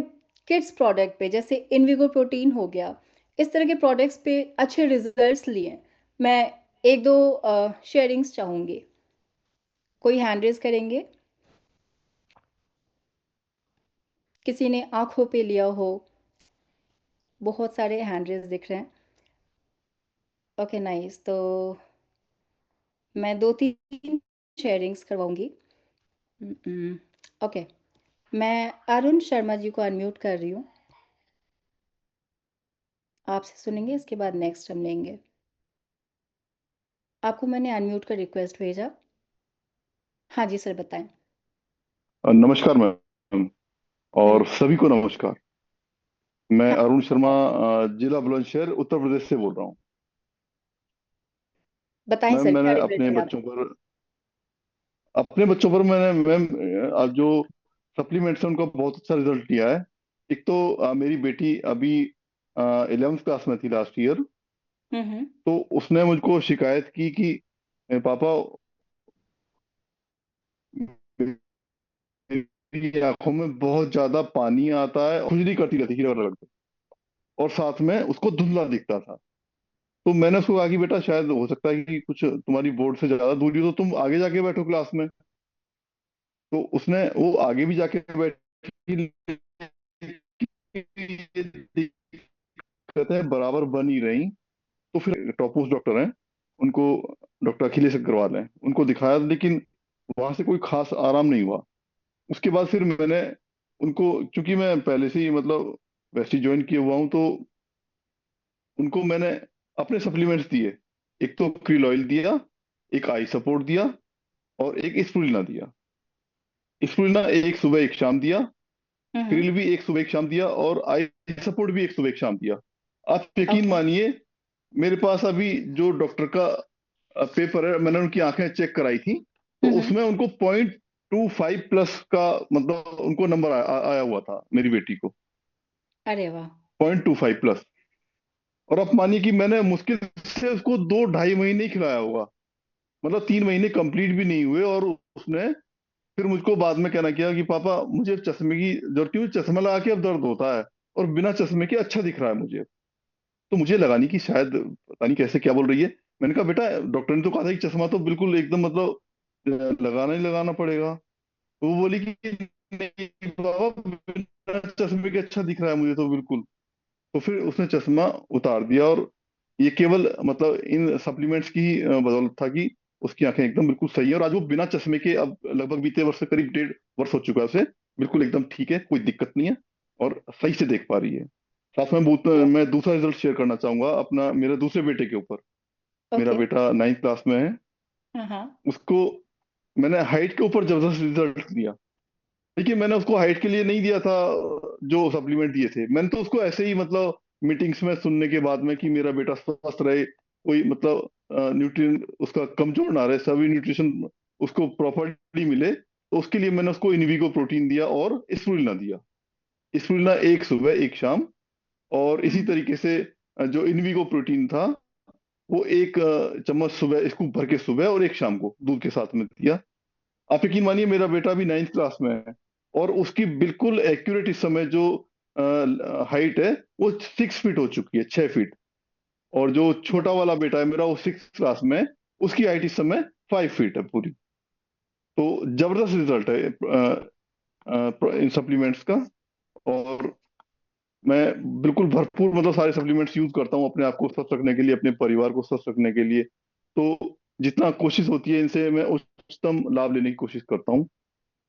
किड्स प्रोडक्ट पे, जैसे इनविगो प्रोटीन हो गया, इस तरह के प्रोडक्ट्स पे अच्छे रिजल्ट्स लिए। मैं एक दो शेयरिंग्स चाहूँगी। कोई हैंड रेज करेंगे? किसी ने आंखों पे लिया हो? बहुत सारे हैंड रेज दिख रहे हैं। ओके नाइस, तो मैं दो तीन शेयरिंग्स करवाऊंगी। ओके, मैं अरुण शर्मा जी को अनम्यूट कर रही हूँ। आपसे सुनेंगे, इसके बाद नेक्स्ट हम लेंगे। आपको मैंने अनम्यूट का रिक्वेस्ट भेजा। हाँ जी सर, बताएं। नमस्कार मैम, और नमस्ते। सभी को नमस्कार। मैं हाँ, अरुण शर्मा, जिला बुलंदशहर, उत्तर प्रदेश से बोल रहा हूँ। बताएं मैम, सर, क्या मैंने रिजल्ट है आप? अपने बच्चों पर मैंने मैम आज जो सप्लीमेंट्स है उनका बहुत अच्छा रिजल्ट लिया है। एक तो मेरी बेटी अभी 11th क्लास में थी लास्ट ईयर। हम्म। तो उसने मुझको शिकायत की कि पापा, मेरी आंखों में बहुत ज्यादा पानी आता है, खुजली करती रहती है, कीड़े लगते, और साथ में उसको धुंधला दिखता था। तो मैंने उसको कहा कि बेटा, शायद हो सकता है कि कुछ तुम्हारी बोर्ड से ज्यादा दूरी हो, तो तुम आगे जाके बैठो क्लास में। तो उसने वो आगे भी जाके बैठी, कहते हैं बराबर बन ही रही। तो फिर टॉपूस डॉक्टर हैं, उनको, डॉक्टर अखिलेश अग्रवाल हैं, उनको दिखाया, लेकिन वहां से कोई खास आराम नहीं हुआ। उसके बाद फिर मैंने उनको, चूंकि मैं पहले से ही मतलब वैसे ज्वाइन किया हुआ हूँ, तो उनको मैंने अपने सप्लीमेंट्स दिए। एक तो क्रिल ऑयल दिया, एक आई सपोर्ट दिया, और एक स्प्रुलिना दिया। स्प्रुलिना एक सुबह एक शाम दिया, हम्म। क्रिल भी एक सुबह एक शाम दिया, और आई सपोर्ट भी एक सुबह एक शाम दिया। आप यकीन ओके। मानिए, मेरे पास अभी जो डॉक्टर का पेपर है, मैंने उनकी आंखें चेक कराई थी, तो हम्म। उसमें उनको 0.25 प्लस का मतलब उनको नंबर आया हुआ था मेरी बेटी को। अरे वाह। 0.25 प्लस। और आप मानिए कि मैंने मुश्किल से उसको 2 ढाई महीने ही खिलाया होगा, मतलब 3 महीने कंप्लीट भी नहीं हुए, और उसने फिर मुझको बाद में कहना किया कि पापा, मुझे चश्मे की जरूरत नहीं, चश्मा लगा के अब दर्द होता है, और बिना चश्मे के अच्छा दिख रहा है मुझे। तो मुझे लगा नहीं कि शायद, पता नहीं कैसे क्या बोल रही है। मैंने कहा बेटा, डॉक्टर ने तो कहा था कि चश्मा तो बिल्कुल एकदम मतलब लगाना ही लगाना पड़ेगा। तो वो बोली कि नहीं बाबा, बिना चश्मे के अच्छा दिख रहा है मुझे तो बिल्कुल। तो फिर उसने चश्मा उतार दिया, और ये केवल मतलब इन सप्लीमेंट्स की ही बदौलत था कि उसकी आंखें एकदम बिल्कुल सही है, और आज वो बिना चश्मे के, अब लगभग बीते वर्ष से करीब 1.5 वर्ष हो चुका है उसे, बिल्कुल एकदम ठीक है, कोई दिक्कत नहीं है, और सही से देख पा रही है। साथ में मैं दूसरा रिजल्ट शेयर करना चाहूंगा अपना, मेरे दूसरे बेटे के ऊपर। मेरा ओके। बेटा 9th क्लास में है। हाँ हाँ। उसको मैंने हाइट के ऊपर जबरदस्त रिजल्ट दिया। देखिए, मैंने उसको हाइट के लिए नहीं दिया था जो सप्लीमेंट दिए थे, मैंने तो उसको ऐसे ही मतलब मीटिंग्स में सुनने के बाद में कि मेरा बेटा स्वस्थ रहे, कोई मतलब न्यूट्रिएंट उसका कमजोर ना रहे, सभी न्यूट्रिशन उसको प्रॉपरली मिले, तो उसके लिए मैंने उसको इनविगो प्रोटीन दिया और स्प्रुलिना दिया। स्प्रुलिना एक सुबह एक शाम, और इसी हम्म। तरीके से जो इनविगो प्रोटीन था, वो एक चम्मच सुबह, स्कूप भर के सुबह और एक शाम को दूध के साथ में दिया। आप यकीन मानिए, मेरा बेटा भी 9th क्लास में है, और उसकी बिल्कुल एक्यूरेट इस समय जो हाइट है, वो 6 फीट हो चुकी है, 6 फीट। और जो छोटा वाला बेटा है मेरा, वो 6th क्लास में है, उसकी हाइट इस समय 5 फीट है पूरी। तो जबरदस्त रिजल्ट है। इन सप्लीमेंट्स का। और मैं बिल्कुल भरपूर मतलब सारे सप्लीमेंट्स यूज करता हूँ अपने आप को स्वस्थ रखने के लिए, अपने परिवार को स्वस्थ रखने के लिए। तो जितना कोशिश होती है इनसे मैं उच्चतम लाभ लेने की कोशिश करता हूँ।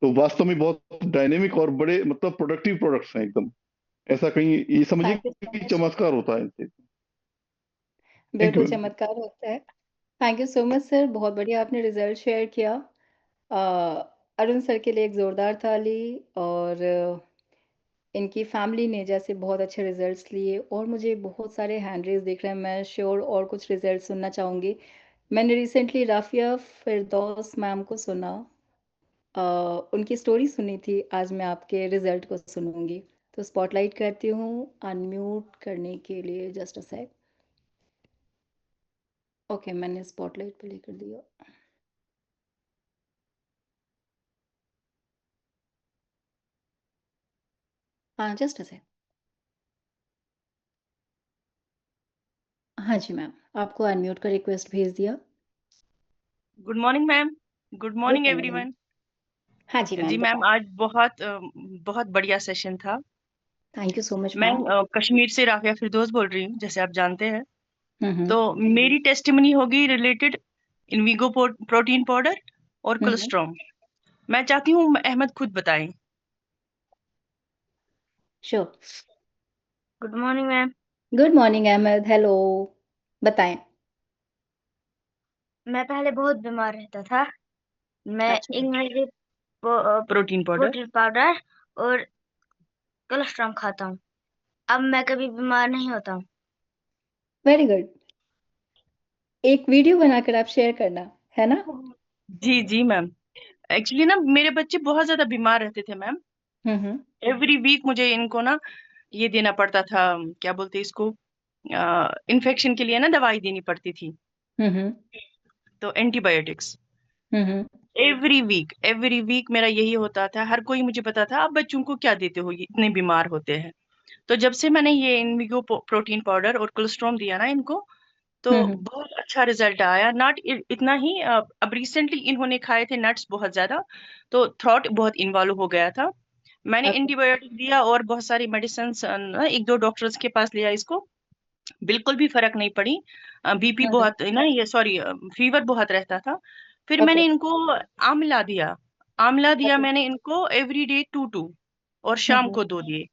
तो वास्तव में बहुत डायनेमिक और बड़े मतलब प्रोडक्टिव प्रोडक्ट्स हैं एकदम। ऐसा कहीं ये समझिए थैंक यू सो कि मच। चमत्कार होता है इनसे। थैंक बिल्कुल यू। चमत्कार होता है। Thank you so much sir, बहुत बढ़िया आपने रिजल्ट शेयर किया। अरुण सर के लिए एक जोरदार ताली। और इनकी फैमिली ने जैसे बहुत अच्छे रिजल्ट्स लिए, और मुझे बहुत सारे हैंड रेज दिख रहे हैं, मैं श्योर और कुछ रिजल्ट सुनना चाहूँगी। मैंने रिसेंटली राफिया फिरदौस मैम को सुना, अ, उनकी स्टोरी सुनी थी, आज मैं आपके रिजल्ट को सुनूंगी। तो स्पॉटलाइट करती हूँ अनम्यूट करने के लिए, जस्ट अ सेक। ओके, मैंने स्पॉटलाइट प्ले कर दिया। हाँ, जस्ट अ सेक। हाँ जी मैम, आपको अनम्यूट का रिक्वेस्ट भेज दिया। Good morning ma'am. Good good morning morning. Everyone. हाँ जी जी मैम, मैम, बताएं। आज बहुत बढ़िया सेशन था। थैंक यू सो मच मैं मैम। कश्मीर से राफिया फिरदौस बोल रही हूँ, जैसे आप जानते हैं। हम्म। तो मेरी टेस्टिमनी होगी रिलेटेड इनविगो प्रोटीन पाउडर और हम्म। कोलेस्ट्रॉम। मैं चाहती हूँ अहमद खुद बताएं। Sure. Good morning ma'am. Good morning Ahmed, hello. बताएं। मैं पहले बहुत बीमार रहता था। मैं अच्छा। English protein powder. Protein powder और कोलेस्ट्रॉल खाता हूँ। अब मैं कभी बीमार नहीं होता हूँ। Very good. एक वीडियो बनाकर आप शेयर करना, है ना? जी जी मैम। एक्चुअली ना मेरे बच्चे बहुत ज्यादा बीमार रहते थे मैम। हम्म। एवरी वीक मुझे इनको ना ये देना पड़ता था, क्या बोलते हैं इसको, इन्फेक्शन के लिए ना दवाई देनी पड़ती थी, हम्म। तो एंटीबायोटिक्स। हम्म। एवरी वीक मेरा यही होता था। हर कोई मुझे पता था आप बच्चों को क्या देते हो, ये इतने बीमार होते हैं। तो जब से मैंने ये इनविगो प्रोटीन पाउडर और कोलेस्ट्रॉम दिया ना इनको, तो हम्म। बहुत अच्छा रिजल्ट आया। नॉट इतना ही, अब रिसेंटली इन्होंने खाए थे नट्स बहुत ज्यादा, तो थ्रॉट बहुत इन्वॉल्व हो गया था। मैंने ओके। एंटीबायोटिक दिया और बहुत सारी मेडिसिन, एक दो डॉक्टर्स के पास लिया, इसको बिल्कुल भी फर्क नहीं पड़ी। बीपी हम्म। बहुत ना, ये सॉरी, फीवर बहुत रहता था। फिर ओके। मैंने इनको आंवला दिया। आंवला दिया ओके। मैंने इनको एवरी डे 2 और शाम हम्म। को 2 दिए।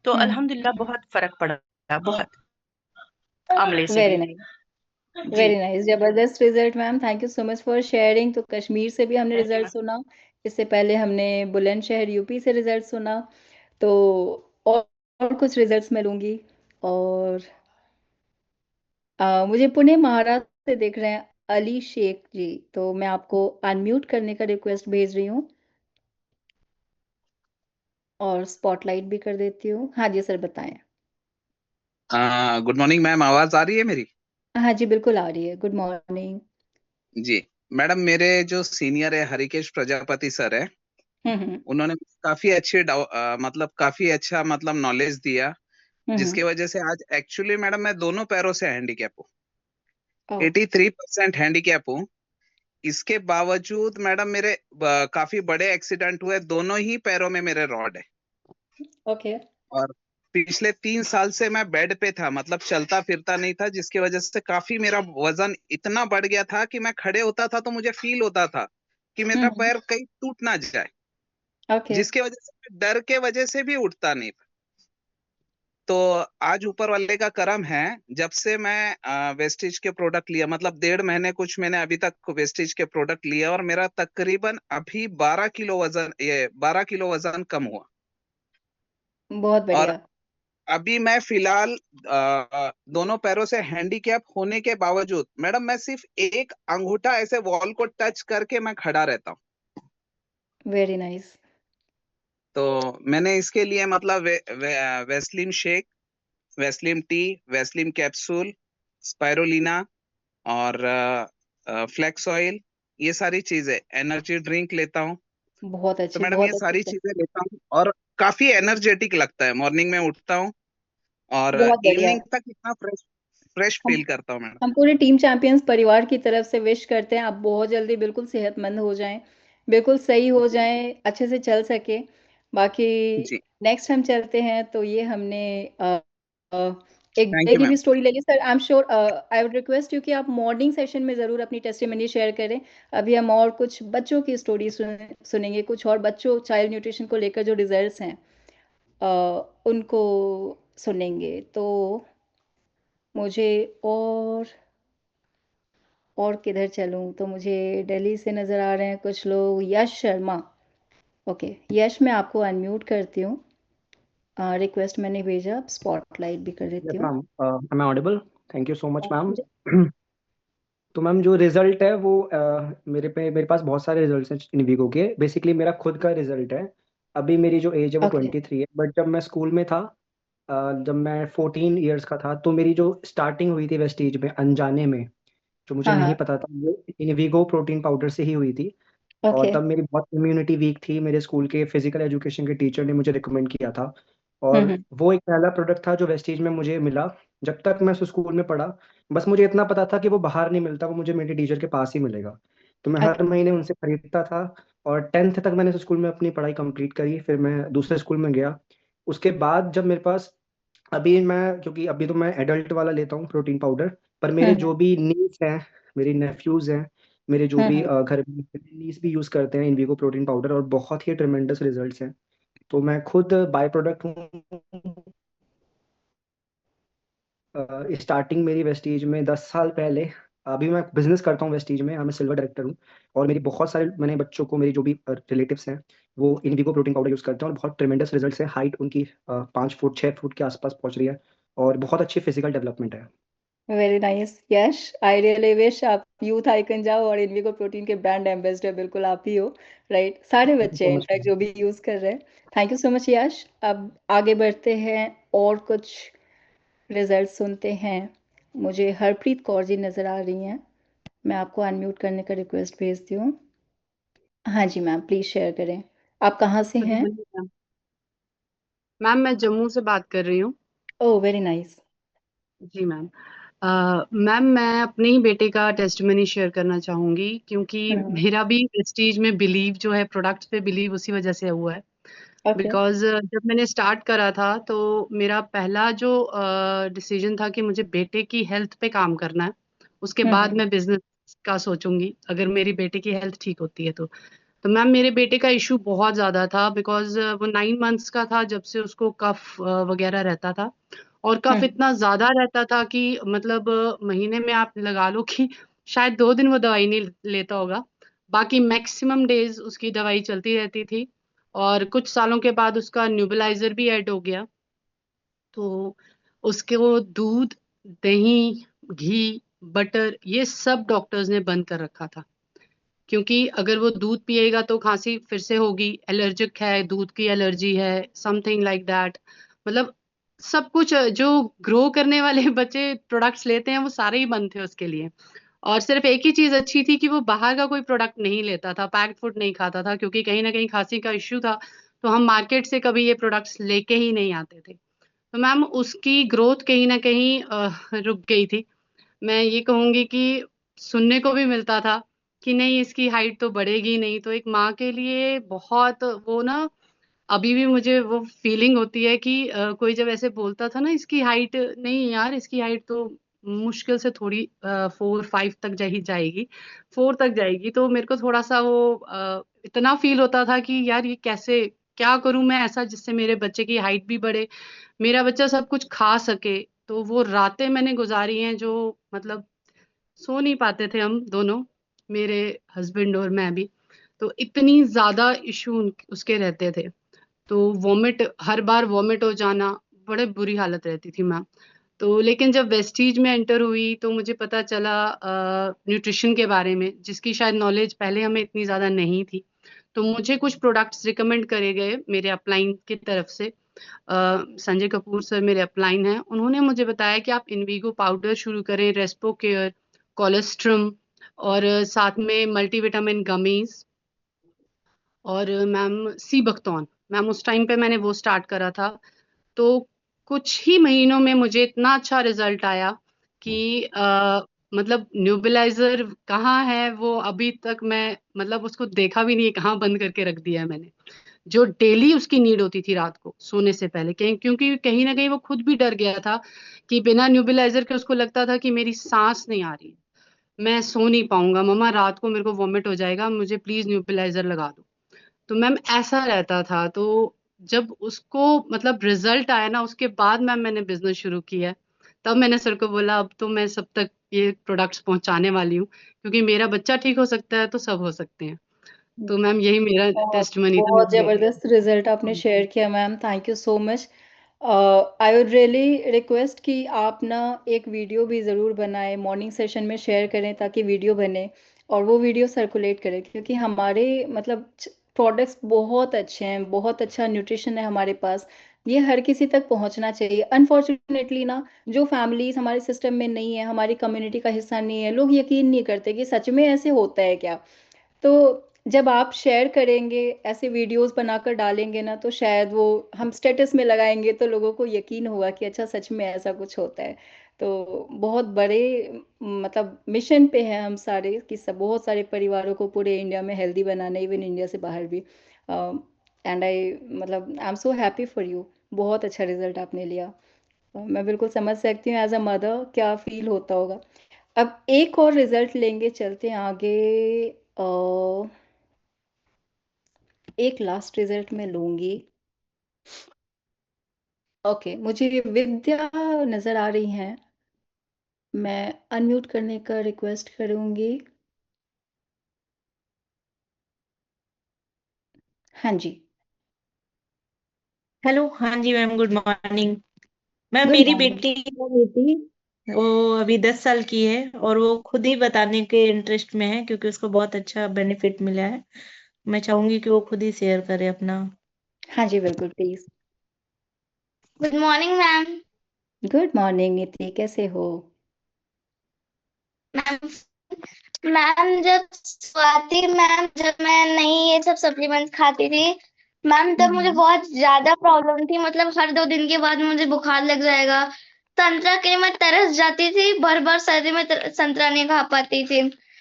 तो हम्म। अल्हम्दुलिल्लाह बहुत फर्क पड़ा, बहुत, आंवले से वेरी भी। नाइस। जी। वेरी नाइस, जबरदस्त result ma'am, thank you so much for sharing. तो कश्मीर से भी हमने थैंक यू रिजल्ट मैम। सुना, इससे पहले हमने बुलंदशहर यूपी से रिजल्ट सुना। तो और, और कुछ रिजल्ट्स मैं लूंगी। और मुझे पुणे महाराष्ट्र से देख रहे हैं अली शेख जी, तो मैं आपको अनम्यूट करने का रिक्वेस्ट भेज रही हूँ और स्पॉटलाइट भी कर देती हूँ। हाँ जी सर, बताएं। गुड मॉर्निंग मैम, आवाज आ रही है मेरी? हाँ जी, बिल्कुल आ रही है, गुड मॉर्निंग। जी मैडम, मेरे जो सीनियर है हरिकेश प्रजापति सर है, हम्म। उन्होंने काफी मतलब काफी अच्छा मतलब नॉलेज दिया, हम्म। जिसकी वजह से आज एक्चुअली मैडम मैं दोनों पैरों से हैंडीकैप हूँ। ओ। 83% हैंडीकैप हूँ। इसके बावजूद मैडम मेरे काफी बड़े एक्सीडेंट हुए, दोनों ही पैरों में मेरे रॉड है। ओके। और पिछले 3 साल से मैं बेड पे था, मतलब चलता फिरता नहीं था, जिसकी वजह से काफी मेरा वजन इतना बढ़ गया था कि मैं खड़े होता था तो मुझे फील होता था कि मेरा हम्म। पैर कहीं टूट ना जाए, ओके। जिसकी वजह से मैं डर के वजह से भी उठता नहीं था। तो आज ऊपर वाले का करम है, जब से मैं वेस्टेज के प्रोडक्ट लिया, मतलब 1.5 महीने कुछ मैंने अभी तक वेस्टेज के प्रोडक्ट लिया, और मेरा तकरीबन अभी 12 किलो वजन कम हुआ। बहुत और बढ़िया। अभी मैं फिलहाल दोनों पैरों से हैंडीकैप होने के बावजूद मैडम मैं सिर्फ एक अंगूठा ऐसे वॉल को टच करके मैं खड़ा रहता हूँ। Very nice. तो मैंने इसके लिए मतलब Weslim shake, Weslim T, Weslim capsule, spirulina और फ्लेक्स ऑयल, ये सारी चीजें, एनर्जी ड्रिंक लेता हूँ। बहुत तो अच्छी, मैडम ये बहुत अच्छी सारी सर। चीजें लेता हूँ और काफी एनर्जेटिक लगता है। मॉर्निंग में उठता हूँ और बहुत बढ़िया। इवनिंग तक इतना फ्रेश फ्रेश हम फील करता हूँ मैडम। हम पूरे टीम चैंपियंस परिवार की तरफ से विश करते हैं आप बहुत जल्दी बिल्कुल सेहतमंद हो जाएं, बिल्कुल सही हो जाएं, अच्छे से चल सके। बाकी जी। नेक्स्ट हम चलते हैं, तो ये हमने एक थैंक यू डेली मैम। भी स्टोरी ले ली sir. I am sure, I would request you कि आप मॉर्निंग सेशन में ज़रूर अपनी टेस्टिमनी शेयर करें। अभी हम और कुछ बच्चों की स्टोरी सुनेंगे, कुछ और बच्चों चाइल्ड न्यूट्रिशन को लेकर जो रिजल्ट्स हैं उनको सुनेंगे। तो मुझे और किधर चलूं, तो मुझे दिल्ली से नज़र आ रहे हैं कुछ लोग। यश शर्मा, ओके यश, मैं आपको अनम्यूट करती हूँ। रिक्वेस्ट मैंने भेजा, स्पॉटलाइट भी कर यस देती हूँ। Ma'am, am I audible? Thank you so much ma'am. मुझे तो मैम जो रिजल्ट है वो मेरे पास बहुत सारे रिजल्ट्स हैं इन वीगो के। बेसिकली मेरा खुद का रिजल्ट है। अभी मेरी जो एज है वो ओके। 23 है, बट जब मैं स्कूल में था, जब मैं 14 ईयर्स का था, तो मेरी जो स्टार्टिंग हुई थी वेस्टीज में अनजाने में, जो मुझे हाँ नहीं हाँ। पता था, वो इन वीगो प्रोटीन पाउडर से ही हुई थी। और ओके। तब मेरी बहुत इम्यूनिटी वीक थी। मेरे स्कूल के फिजिकल एजुकेशन के टीचर ने मुझे रिकमेंड किया था, और हम्म। वो एक पहला प्रोडक्ट था जो वेस्टीज में मुझे मिला। जब तक मैं उस स्कूल में पढ़ा, बस मुझे इतना पता था कि वो बाहर नहीं मिलता, वो मुझे मेरे टीचर के पास ही मिलेगा। तो मैं हर महीने उनसे खरीदता था। और 10th तक मैंने उस स्कूल में अपनी पढ़ाई कंप्लीट करी। फिर मैं दूसरे स्कूल में गया। उसके बाद जब मेरे पास, अभी मैं, क्योंकि अभी तो मैं एडल्ट वाला लेता हूँ प्रोटीन पाउडर, पर मेरे हम्म जो भी नीस हैं, मेरे नेफ्यूज हैं, मेरे जो भी हम्म। घर में नीस भी यूज करते हैं इनवीगो प्रोटीन पाउडर, और बहुत ही ट्रिमेंडस रिजल्ट्स हैं। तो मैं खुद बाय प्रोडक्ट हूँ। स्टार्टिंग मेरी वेस्टीज में 10 साल पहले। अभी मैं बिजनेस करता हूँ वेस्टीज में, मैं सिल्वर डायरेक्टर हूँ। और मेरी बहुत सारे, मैंने बच्चों को, मेरी जो भी रिलेटिव्स हैं, वो इनविगो प्रोटीन पाउडर यूज करते हैं, और बहुत ट्रिमेंडस रिजल्ट्स हैं। हाइट उनकी 5 फुट 6 फुट के आसपास पहुंच रही है, और बहुत अच्छी फिजिकल डेवलपमेंट है। Very nice Yash, I really wish आप यूथ आइकन जाओ और इनविगो प्रोटीन के ब्रांड एम्बेसडर बिल्कुल आप ही हो। राइट, सारे थैंक यू बच्चे सो मच। इनफैक्ट जो भी यूज कर रहे हैं। थैंक यू सो मच यश। अब आगे बढ़ते हैं और कुछ रिजल्ट सुनते हैं। मुझे हरप्रीत कौर जी नजर आ रही हैं, मैं आपको अनम्यूट करने का रिक्वेस्ट भेजती हूँ। हाँ जी मैम, प्लीज शेयर करें। आप कहाँ से गुड हैं? Evening ma'am. मैम मैं जम्मू से बात कर रही हूँ। Oh very nice. जी मैम। मैम मैं अपने ही बेटे का टेस्टिमनी शेयर करना चाहूंगी, क्योंकि मेरा भी प्रेस्टीज में बिलीव जो है, प्रोडक्ट्स पे बिलीव उसी वजह से हुआ है। ओके। बिकॉज जब मैंने स्टार्ट करा था, तो मेरा पहला जो डिसीजन था कि मुझे बेटे की हेल्थ पे काम करना है। उसके बाद हम्म मैं बिजनेस का सोचूंगी, अगर मेरी बेटे की हेल्थ ठीक होती है तो मैम मेरे बेटे का इशू बहुत ज्यादा था। बिकॉज वो 9 मंथ्स का था जब से उसको कफ वगैरह रहता था। और कफ हम्म। इतना ज्यादा रहता था कि मतलब महीने में आप लगा लो कि शायद 2 दिन वो दवाई नहीं लेता होगा। बाकी मैक्सिमम डेज उसकी दवाई चलती रहती थी। और कुछ सालों के बाद उसका न्यूबलाइजर भी ऐड हो गया। तो उसके वो दूध, दही, घी, बटर, ये सब डॉक्टर्स ने बंद कर रखा था। क्योंकि अगर वो दूध पिएगा तो खांसी फिर से होगी, एलर्जिक है, दूध की एलर्जी है, समथिंग लाइक दैट। मतलब सब कुछ जो ग्रो करने वाले बच्चे प्रोडक्ट्स लेते हैं वो सारे ही बंद थे उसके लिए। और सिर्फ एक ही चीज अच्छी थी कि वो बाहर का कोई प्रोडक्ट नहीं लेता था, पैक्ड फूड नहीं खाता था, क्योंकि कहीं ना कहीं खांसी का इश्यू था। तो हम मार्केट से कभी ये प्रोडक्ट्स लेके ही नहीं आते थे। तो मैम उसकी ग्रोथ कहीं ना कहीं रुक गई थी। मैं ये कहूंगी कि सुनने को भी मिलता था कि नहीं, इसकी हाइट तो बढ़ेगी नहीं। तो एक माँ के लिए बहुत वो ना, अभी भी मुझे वो फीलिंग होती है कि कोई जब ऐसे बोलता था ना, इसकी हाइट नहीं यार, इसकी हाइट तो मुश्किल से थोड़ी 4 5 तक जाएगी, 4 तक जाएगी। तो मेरे को थोड़ा सा वो इतना फील होता था कि यार ये कैसे, क्या करूं मैं ऐसा जिससे मेरे बच्चे की हाइट भी बढ़े, मेरा बच्चा सब कुछ खा सके। तो वो रातें मैंने गुजारी हैं जो, मतलब सो नहीं पाते थे हम दोनों, मेरे हस्बैंड और मैं भी। तो इतनी ज्यादा इशू उसके रहते थे। तो वॉमिट, हर बार वॉमिट हो जाना, बड़े बुरी हालत रहती थी मैम। तो लेकिन जब वेस्टीज में एंटर हुई तो मुझे पता चला न्यूट्रिशन के बारे में, जिसकी शायद नॉलेज पहले हमें इतनी ज्यादा नहीं थी। तो मुझे कुछ प्रोडक्ट्स रिकमेंड करे गए मेरे अपलाइन की तरफ से। संजय कपूर सर मेरे अपलाइन हैं, उन्होंने मुझे बताया कि आप इनवीगो पाउडर शुरू करें, रेस्पो केयर, कोलेस्ट्रम, और साथ में मल्टीविटामिन गमीज, और मैम सी बख्तौन। मैम उस टाइम पे मैंने वो स्टार्ट करा था। तो कुछ ही महीनों में मुझे इतना अच्छा रिजल्ट आया कि मतलब न्यूबिलाइजर कहाँ है वो अभी तक मैं, मतलब उसको देखा भी नहीं है, कहाँ बंद करके रख दिया है मैंने। जो डेली उसकी नीड होती थी रात को सोने से पहले, क्योंकि कहीं ना कहीं वो खुद भी डर गया था कि बिना न्यूबिलाइजर के उसको लगता था कि मेरी सांस नहीं आ रही है, मैं सो नहीं पाऊंगा, मम्मा रात को मेरे को वॉमिट हो जाएगा, मुझे प्लीज न्यूबिलाइजर लगा दो। तो मैम ऐसा रहता था। तो जब उसको मतलब रिजल्ट आया ना, उसके बाद मैम मैंने बिजनेस शुरू किया है। तब मैंने सर को बोला अब तो मैं सब तक ये प्रोडक्ट्स पहुंचाने वाली हूँ, क्योंकि मेरा बच्चा ठीक हो सकता है तो सब हो सकते हैं। तो मैम यही मेरा बहुत टेस्टमनी था बहुत मेरे जबरदस्त रिजल्ट आपने शेयर किया ma'am, thank you so much. I would really request कि आप ना एक वीडियो भी ज़रूर बनाएं, मॉर्निंग सेशन में शेयर करें ताकि वीडियो बने और वो वीडियो सर्कुलेट करें, क्योंकि हमारे मतलब प्रोडक्ट्स बहुत अच्छे हैं, बहुत अच्छा न्यूट्रिशन है हमारे पास, ये हर किसी तक पहुंचना चाहिए। अनफॉर्चुनेटली ना, जो फैमिलीज हमारे सिस्टम में नहीं है, हमारी कम्युनिटी का हिस्सा नहीं है, लोग यकीन नहीं करते कि सच में ऐसे होता है क्या। तो जब आप शेयर करेंगे, ऐसे वीडियोस बनाकर डालेंगे ना, तो शायद वो हम स्टेटस में लगाएंगे तो लोगों को यकीन होगा कि अच्छा सच में ऐसा कुछ होता है। तो बहुत बड़े मतलब मिशन पे हैं हम सारे कि सब बहुत सारे परिवारों को पूरे इंडिया में हेल्दी बनाना, इवन इंडिया से बाहर भी। एंड आई मतलब I am so happy for you, बहुत अच्छा रिजल्ट आपने लिया। मैं बिल्कुल समझ सकती हूँ एज अ मदर क्या फील होता होगा। अब एक और रिजल्ट लेंगे, चलते हैं आगे। एक लास्ट रिजल्ट मैं लूंगी। ओके, मुझे विद्या नजर आ रही हैं, मैं अनम्यूट करने का रिक्वेस्ट करूंगी। हाँ जी, हेलो। हाँ जी ma'am, good morning. Ma'am good मेरी मॉर्निंग। बेटी है बेटी, वो अभी 10 साल की है और वो खुद ही बताने के इंटरेस्ट में है, क्योंकि उसको बहुत अच्छा बेनिफिट मिला है। मैं चाहूंगी कि वो खुद ही शेयर करे अपना। हाँ जी, बिल्कुल please. Good morning ma'am. Good morning नीति, कैसे हो? मैम मैम जब स्वाति मैम जब मैं नहीं ये सब सप्लीमेंट्स खाती थी मैम, तब मुझे बहुत ज्यादा प्रॉब्लम थी। मतलब हर 2 दिन के बाद मुझे बुखार लग जाएगा। संतरा के लिए मैं तरस जाती थी, भर भर सर्दी में संतरा नहीं खा पाती थी।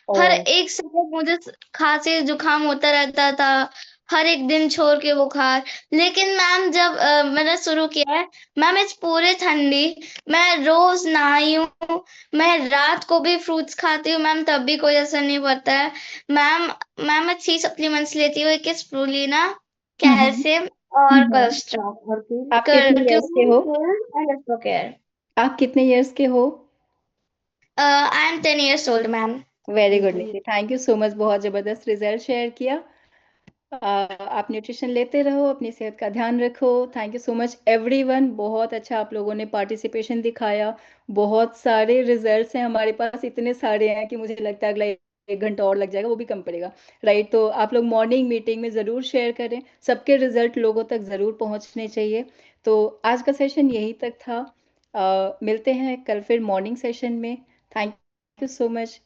हर ओ, एक समय मुझे खांसी जुकाम होता रहता था, हर एक दिन छोड़ के बुखार। लेकिन मैम जब मैंने शुरू किया है मैम, इस पूरे ठंडी मैं रोज नहाई हूँ, मैं रात को भी फ्रूट्स खाती हूँ मैम, तब भी कोई असर नहीं पड़ता है। मैम मैम मैं 3 सप्लीमेंट्स लेती हूँ, एक स्प्रूलिना, हम्म, कैल्शियम और हम्म। कोलेस्ट्रॉल और आप कितने इयर्स के हो? केयर। आप कितने इयर्स के हो? I am 10 years old ma'am. Very good नीति, थैंक यू सो मच, बहुत जबरदस्त रिजल्ट शेयर किया। आप न्यूट्रिशन लेते रहो, अपनी सेहत का ध्यान रखो। Thank you so much everyone, बहुत अच्छा आप लोगों ने पार्टिसिपेशन दिखाया। बहुत सारे रिजल्ट्स हैं हमारे पास, इतने सारे हैं कि मुझे लगता है अगला 1 घंटा और लग जाएगा, वो भी कम पड़ेगा। राइट, तो आप लोग मॉर्निंग मीटिंग में ज़रूर शेयर करें, सबके रिजल्ट लोगों तक ज़रूर पहुंचने चाहिए। तो आज का सेशन यही तक था। मिलते हैं कल फिर मॉर्निंग सेशन में। Thank you so much.